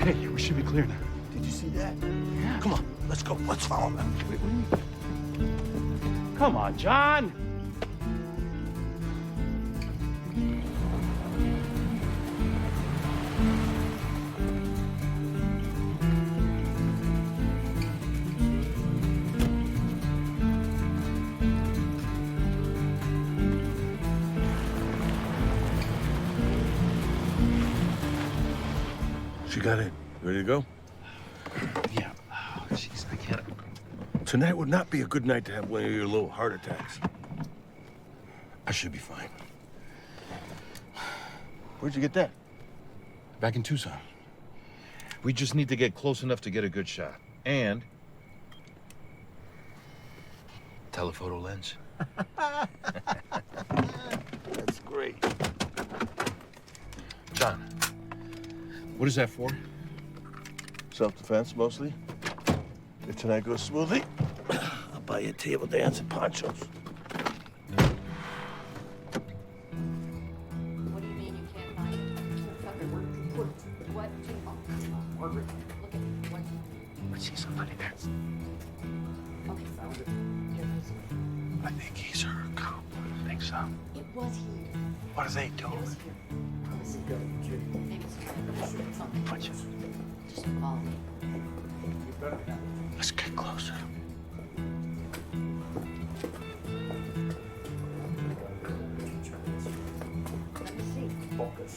Hey, we should be clear now. Did you see that? Yeah. Come on, let's go. Let's follow them. Wait, what do you mean? Come on, John! She got in. Ready to go? Yeah. Oh, jeez, I can't. Tonight would not be a good night to have one of your little heart attacks. I should be fine. Where'd you get that? Back in Tucson. We just need to get close enough to get a good shot. And telephoto lens. That's great. John, what is that for? Self-defense, mostly. If tonight goes smoothly, I'll buy you a table dance and ponchos. What do you mean you can't find it? What? Margaret, look at what? I see somebody there. Okay, so I think he's her cop. I think so. it was here. What are they doing? It was here. Maybe it's something. Punch it. Just follow me. Let's get closer. Let me see. Focus.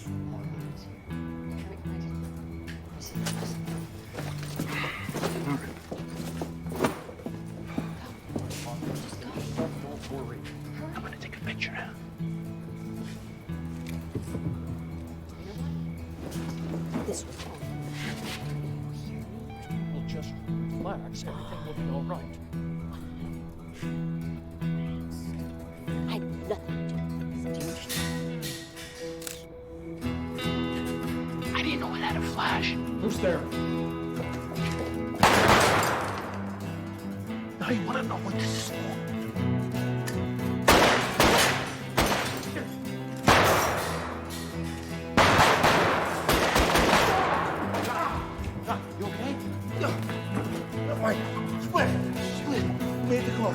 I'm gonna take a picture now. This was all. Well, just relax. Everything will be all right. I had nothing to do with this. I didn't know it had a flash. Who's there? Now you want to know what this is for? You okay? Mike, split. Made the car.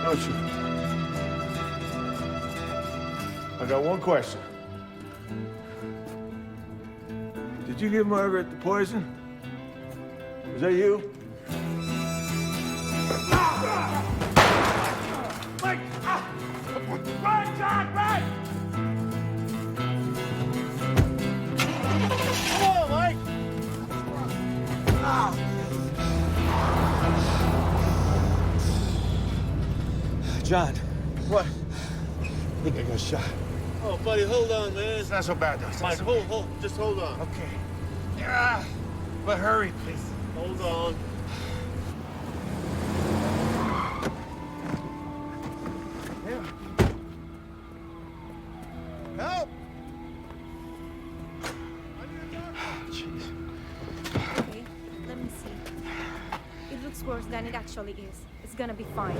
No, shoot. I got one question. Did you give Margaret the poison? Was that you? Mike! Run, John, run! Come on, Mike! John, What? I think I got shot. Oh, buddy, hold on, man. It's not so bad, though. Mike, hold, just hold on. Okay. Yeah, but hurry, please. Hold on. Help! Jeez. Okay, let me see. It looks worse than it actually is. It's gonna be fine.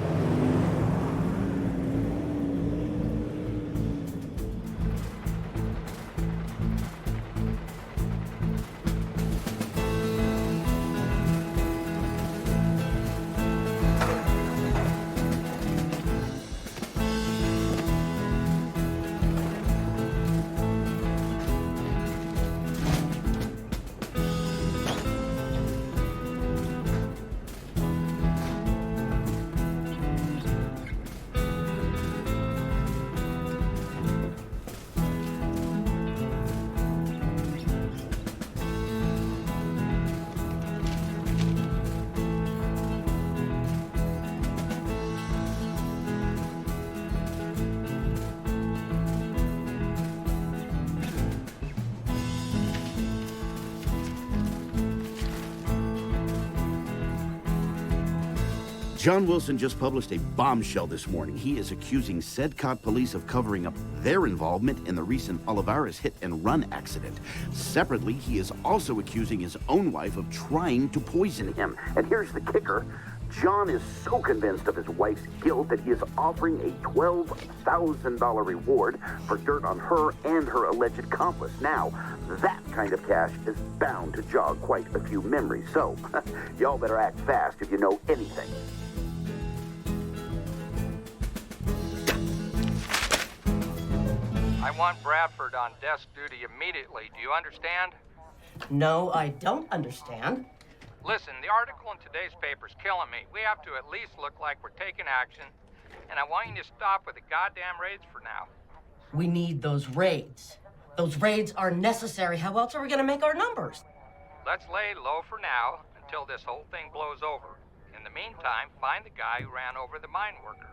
John Wilson just published a bombshell this morning. He is accusing SEDCOT police of covering up their involvement in the recent Olivares hit-and-run accident. Separately, he is also accusing his own wife of trying to poison him. And here's the kicker. John is so convinced of his wife's guilt that he is offering a $12,000 reward for dirt on her and her alleged accomplice. Now, that kind of cash is bound to jog quite a few memories. So, y'all better act fast if you know anything. I want Bradford on desk duty immediately. Do you understand? No, I don't understand. Listen, the article in today's paper's killing me. We have to at least look like we're taking action, and I want you to stop with the goddamn raids for now. We need those raids. Those raids are necessary. How else are we gonna make our numbers? Let's lay low for now until this whole thing blows over. In the meantime, find the guy who ran over the mine worker.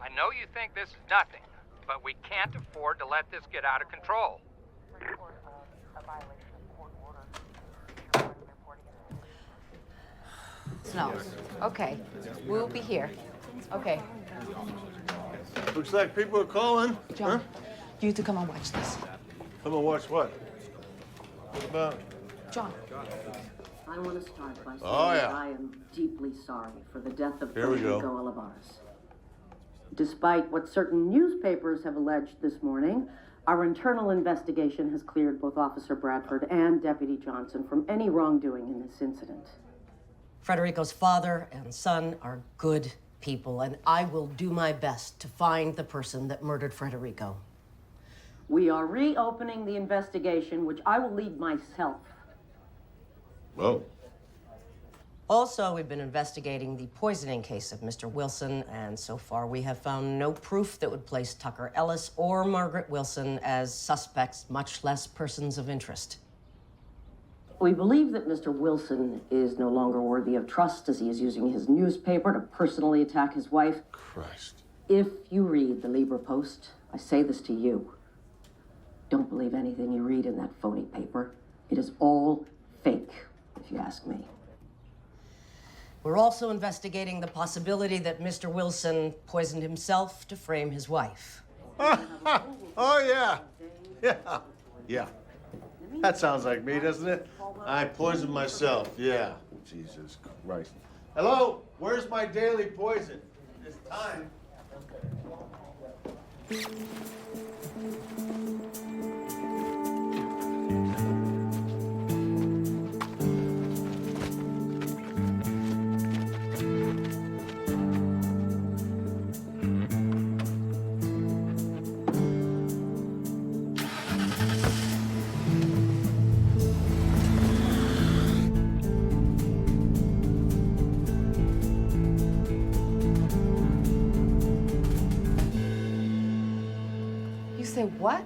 I know you think this is nothing, but we can't afford to let this get out of control. Snow. Okay, we'll be here. Okay. Looks like people are calling. John, you need to come and watch this. Come and watch what? What about? John. I want to start by saying Oh, yeah. that I am deeply sorry for the death of Here we go. Federico Olivares. Despite what certain newspapers have alleged this morning, our internal investigation has cleared both Officer Bradford and Deputy Johnson from any wrongdoing in this incident. Federico's father and son are good people, and I will do my best to find the person that murdered Federico. We are reopening the investigation, which I will lead myself. Whoa. Also, we've been investigating the poisoning case of Mr. Wilson, and so far we have found no proof that would place Tucker Ellis or Margaret Wilson as suspects, much less persons of interest. We believe that Mr. Wilson is no longer worthy of trust as he is using his newspaper to personally attack his wife. Christ. If you read the Libra Post, I say this to you. Don't believe anything you read in that phony paper. It is all fake, if you ask me. We're also investigating the possibility that Mr. Wilson poisoned himself to frame his wife. Oh, yeah. Yeah. Yeah. That sounds like me, doesn't it? I poisoned myself, yeah. Jesus Christ. Hello? Where's my daily poison? It's time. You say what?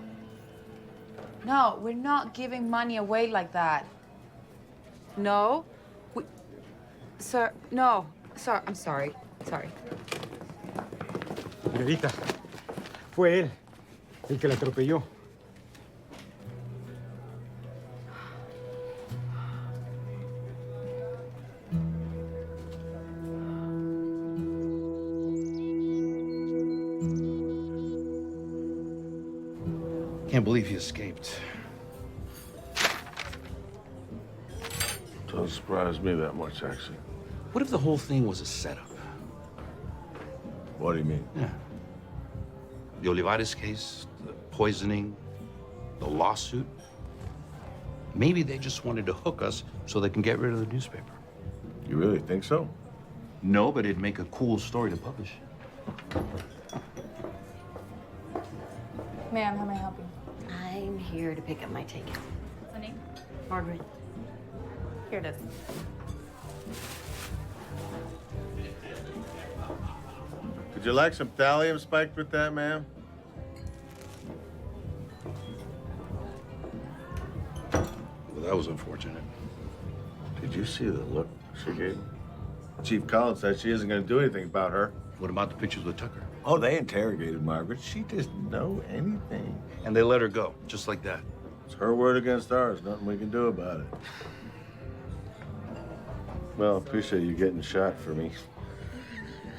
No, we're not giving money away like that. No? Sir, no. Sir, I'm sorry. Sorry. Señorita, fue él el que la atropelló. Can't believe he escaped. Doesn't surprise me that much, actually. What if the whole thing was a setup? What do you mean? Yeah. The Olivares case, the poisoning, the lawsuit. Maybe they just wanted to hook us so they can get rid of the newspaper. You really think so? No, but it'd make a cool story to publish. Ma'am, how may I help you? I'm here to pick up my ticket. What's the name? Margaret. Here it is. Would you like some thallium spiked with that, ma'am? Well, that was unfortunate. Did you see the look she gave me? Chief Collins said she isn't going to do anything about her. What about the pictures with Tucker? Oh, they interrogated Margaret. She doesn't know anything. And they let her go, just like that. It's her word against ours. Nothing we can do about it. Well, I appreciate you getting shot for me.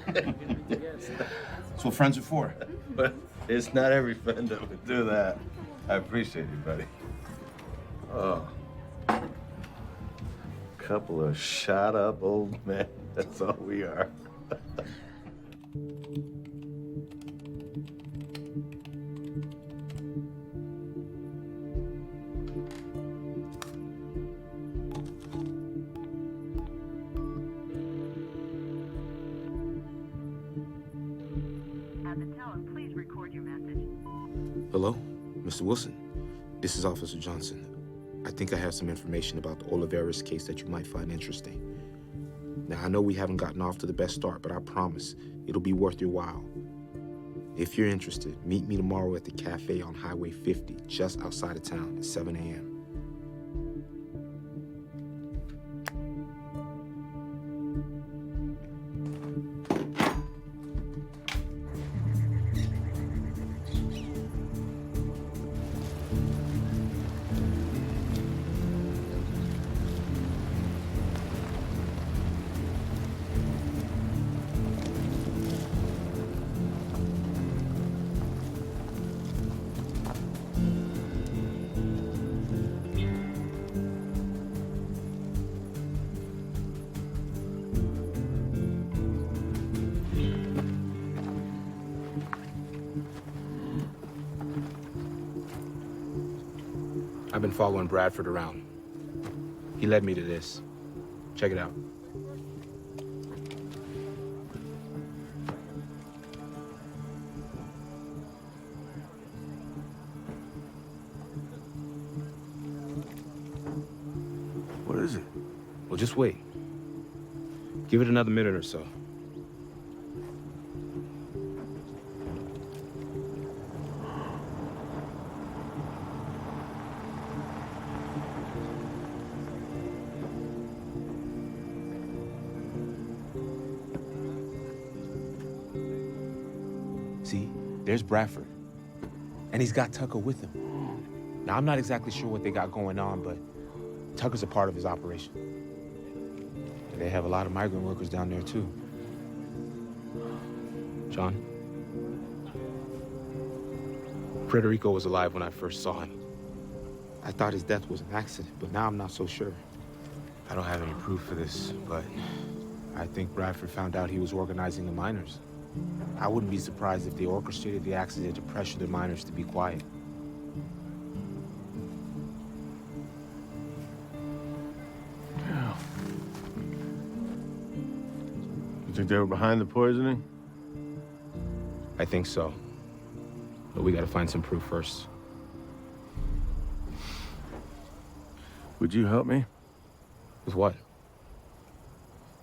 That's what friends are for. But it's not every friend that would do that. I appreciate it, buddy. Oh. Couple of shot up old men. That's all we are. Hello, Mr. Wilson. This is Officer Johnson. I think I have some information about the Oliveras case that you might find interesting. Now, I know we haven't gotten off to the best start, but I promise it'll be worth your while. If you're interested, meet me tomorrow at the cafe on Highway 50, just outside of town at 7 a.m. I've been following Bradford around. He led me to this. Check it out. What is it? Well, just wait. Give it another minute or so. See, there's Bradford. And he's got Tucker with him. Now, I'm not exactly sure what they got going on, but Tucker's a part of his operation. And they have a lot of migrant workers down there, too. John? Federico was alive when I first saw him. I thought his death was an accident, but now I'm not so sure. I don't have any proof for this, but I think Bradford found out he was organizing the miners. I wouldn't be surprised if they orchestrated the accident to pressure the miners to be quiet. Yeah. You think they were behind the poisoning? I think so. But we gotta find some proof first. Would you help me? With what?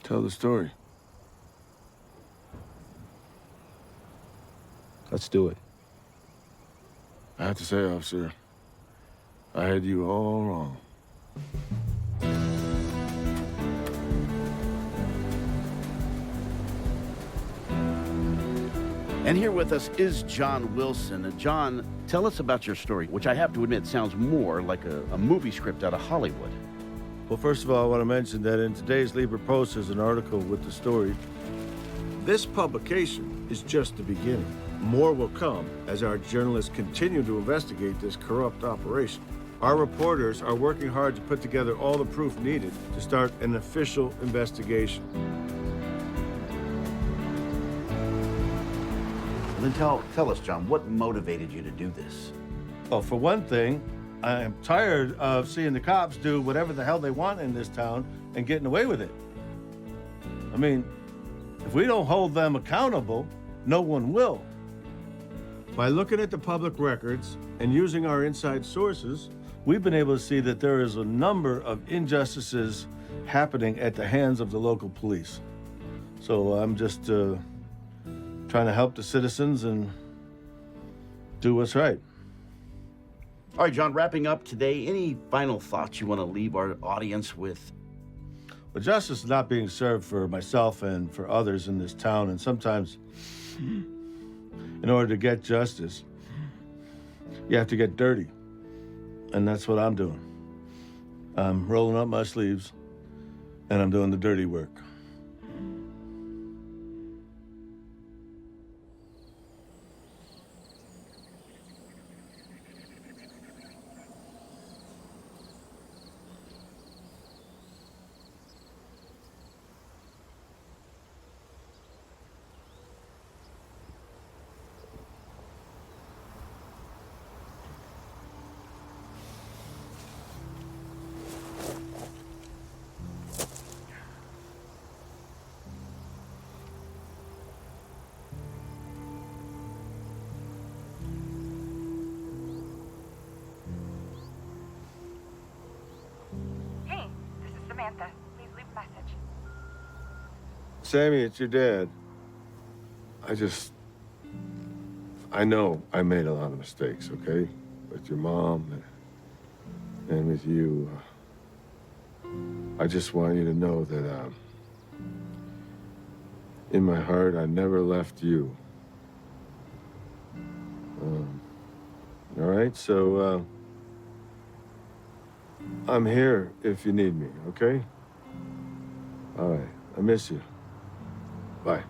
Tell the story. Let's do it. I have to say, officer, I had you all wrong. And here with us is John Wilson. John, tell us about your story, which I have to admit sounds more like a movie script out of Hollywood. Well, first of all, I want to mention that in today's Liber Post there's an article with the story. This publication is just the beginning. More will come as our journalists continue to investigate this corrupt operation. Our reporters are working hard to put together all the proof needed to start an official investigation. Then tell us, John, what motivated you to do this? Well, for one thing, I am tired of seeing the cops do whatever the hell they want in this town and getting away with it. I mean, if we don't hold them accountable, no one will. By looking at the public records and using our inside sources, we've been able to see that there is a number of injustices happening at the hands of the local police. So I'm just trying to help the citizens and do what's right. All right, John, wrapping up today, any final thoughts you want to leave our audience with? Well, justice is not being served for myself and for others in this town, and sometimes in order to get justice, you have to get dirty. And that's what I'm doing. I'm rolling up my sleeves And I'm doing the dirty work. Hey, this is Samantha. Please leave a message. Sammy, it's your dad. I know I made a lot of mistakes, okay? With your mom and with you. I just want you to know that in my heart, I never left you. All right, so I'm here if you need me, okay? All right, I miss you. Bye.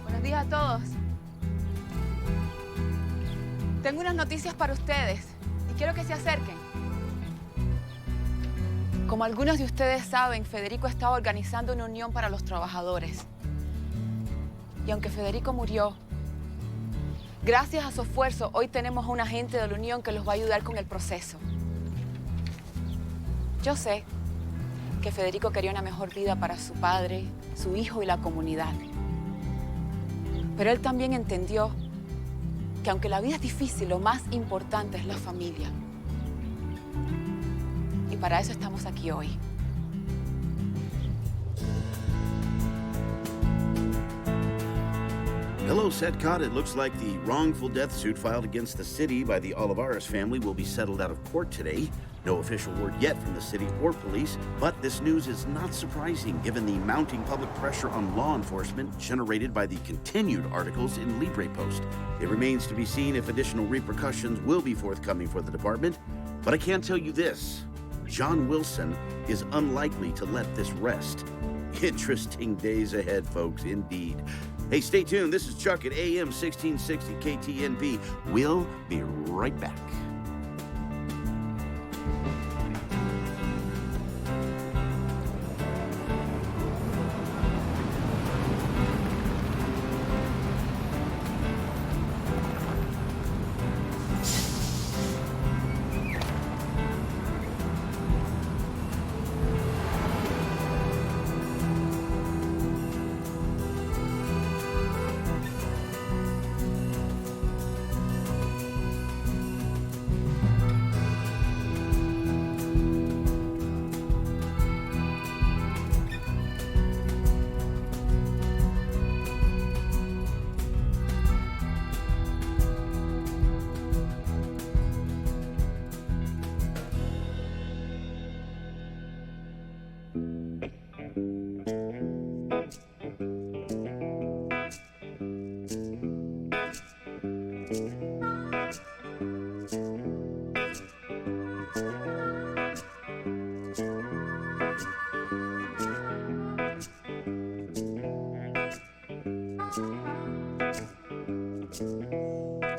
Buenos días a todos. Tengo unas noticias para ustedes y quiero que se acerquen. Como algunos de ustedes saben, Federico estaba organizando una unión para los trabajadores. Y aunque Federico murió, gracias a su esfuerzo, hoy tenemos a un agente de la unión que los va a ayudar con el proceso. Yo sé que Federico quería una mejor vida para su padre, su hijo y la comunidad. Pero él también entendió que aunque la vida es difícil, lo más importante es la familia. Y para eso estamos aquí hoy. Hello, Setcott. It looks like the wrongful death suit filed against the city by the Olivares family will be settled out of court today. No official word yet from the city or police, but this news is not surprising given the mounting public pressure on law enforcement generated by the continued articles in Libre Post. It remains to be seen if additional repercussions will be forthcoming for the department, but I can tell you this: John Wilson is unlikely to let this rest. Interesting days ahead, folks, indeed. Hey, stay tuned. This is Chuck at AM 1660 KTNB. We'll be right back.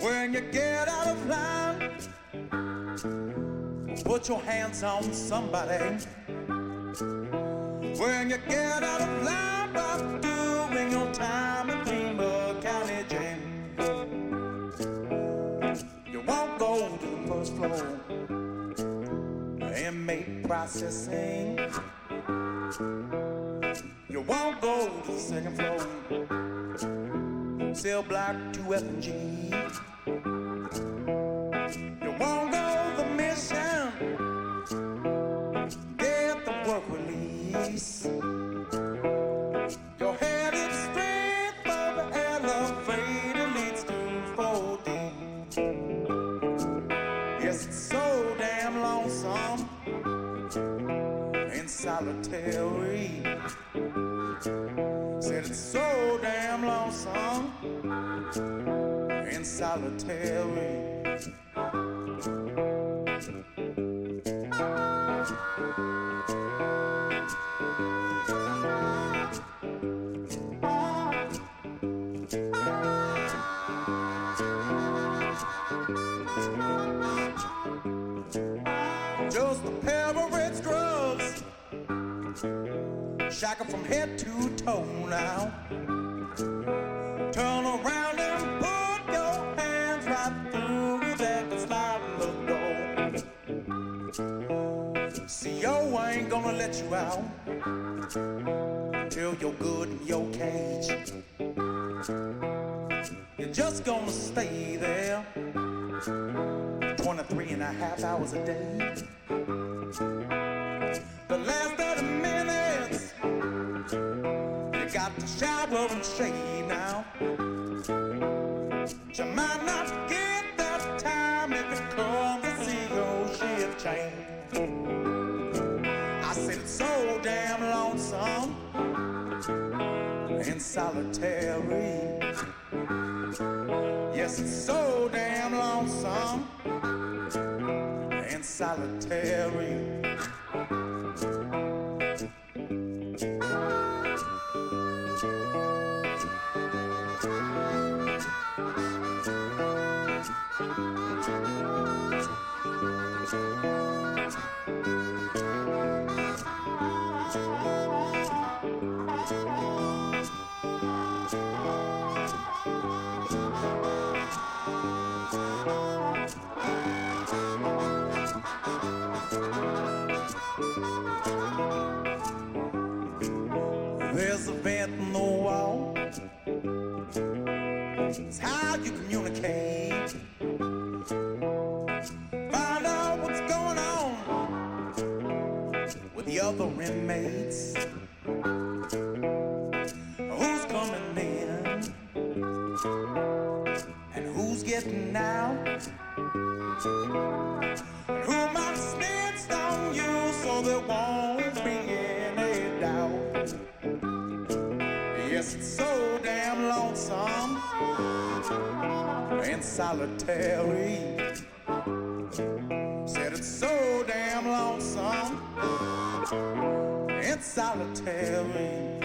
When you get out of line, put your hands on somebody. When you get out of line, by doing your time in Greenville County Jail, you won't go to the first floor, inmate processing. You won't go to the second floor, cell block 2F and G. You lonesome and solitary. Said it's so damn lonesome and solitary. Just a pair of red scrubs, shackled from head to toe now. Turn around and put your hands right through that sliding door. CO ain't gonna let you out till you're good in your cage. You're just gonna stay there 23 and a half hours a day. The last 30 minutes, you got to shower and shave now. You might not get that time if it comes to see your shift change. I said it's so damn lonesome and solitary. Yes, it's so damn lonesome and solitary. There's a vent in the wall. It's how you communicate. Find out what's going on with the other inmates. Who's coming in and who's getting out? And who might have snitched on you so there won't be any doubt. Yes, it's so damn lonesome and solitary. Said it's so damn lonesome and solitary.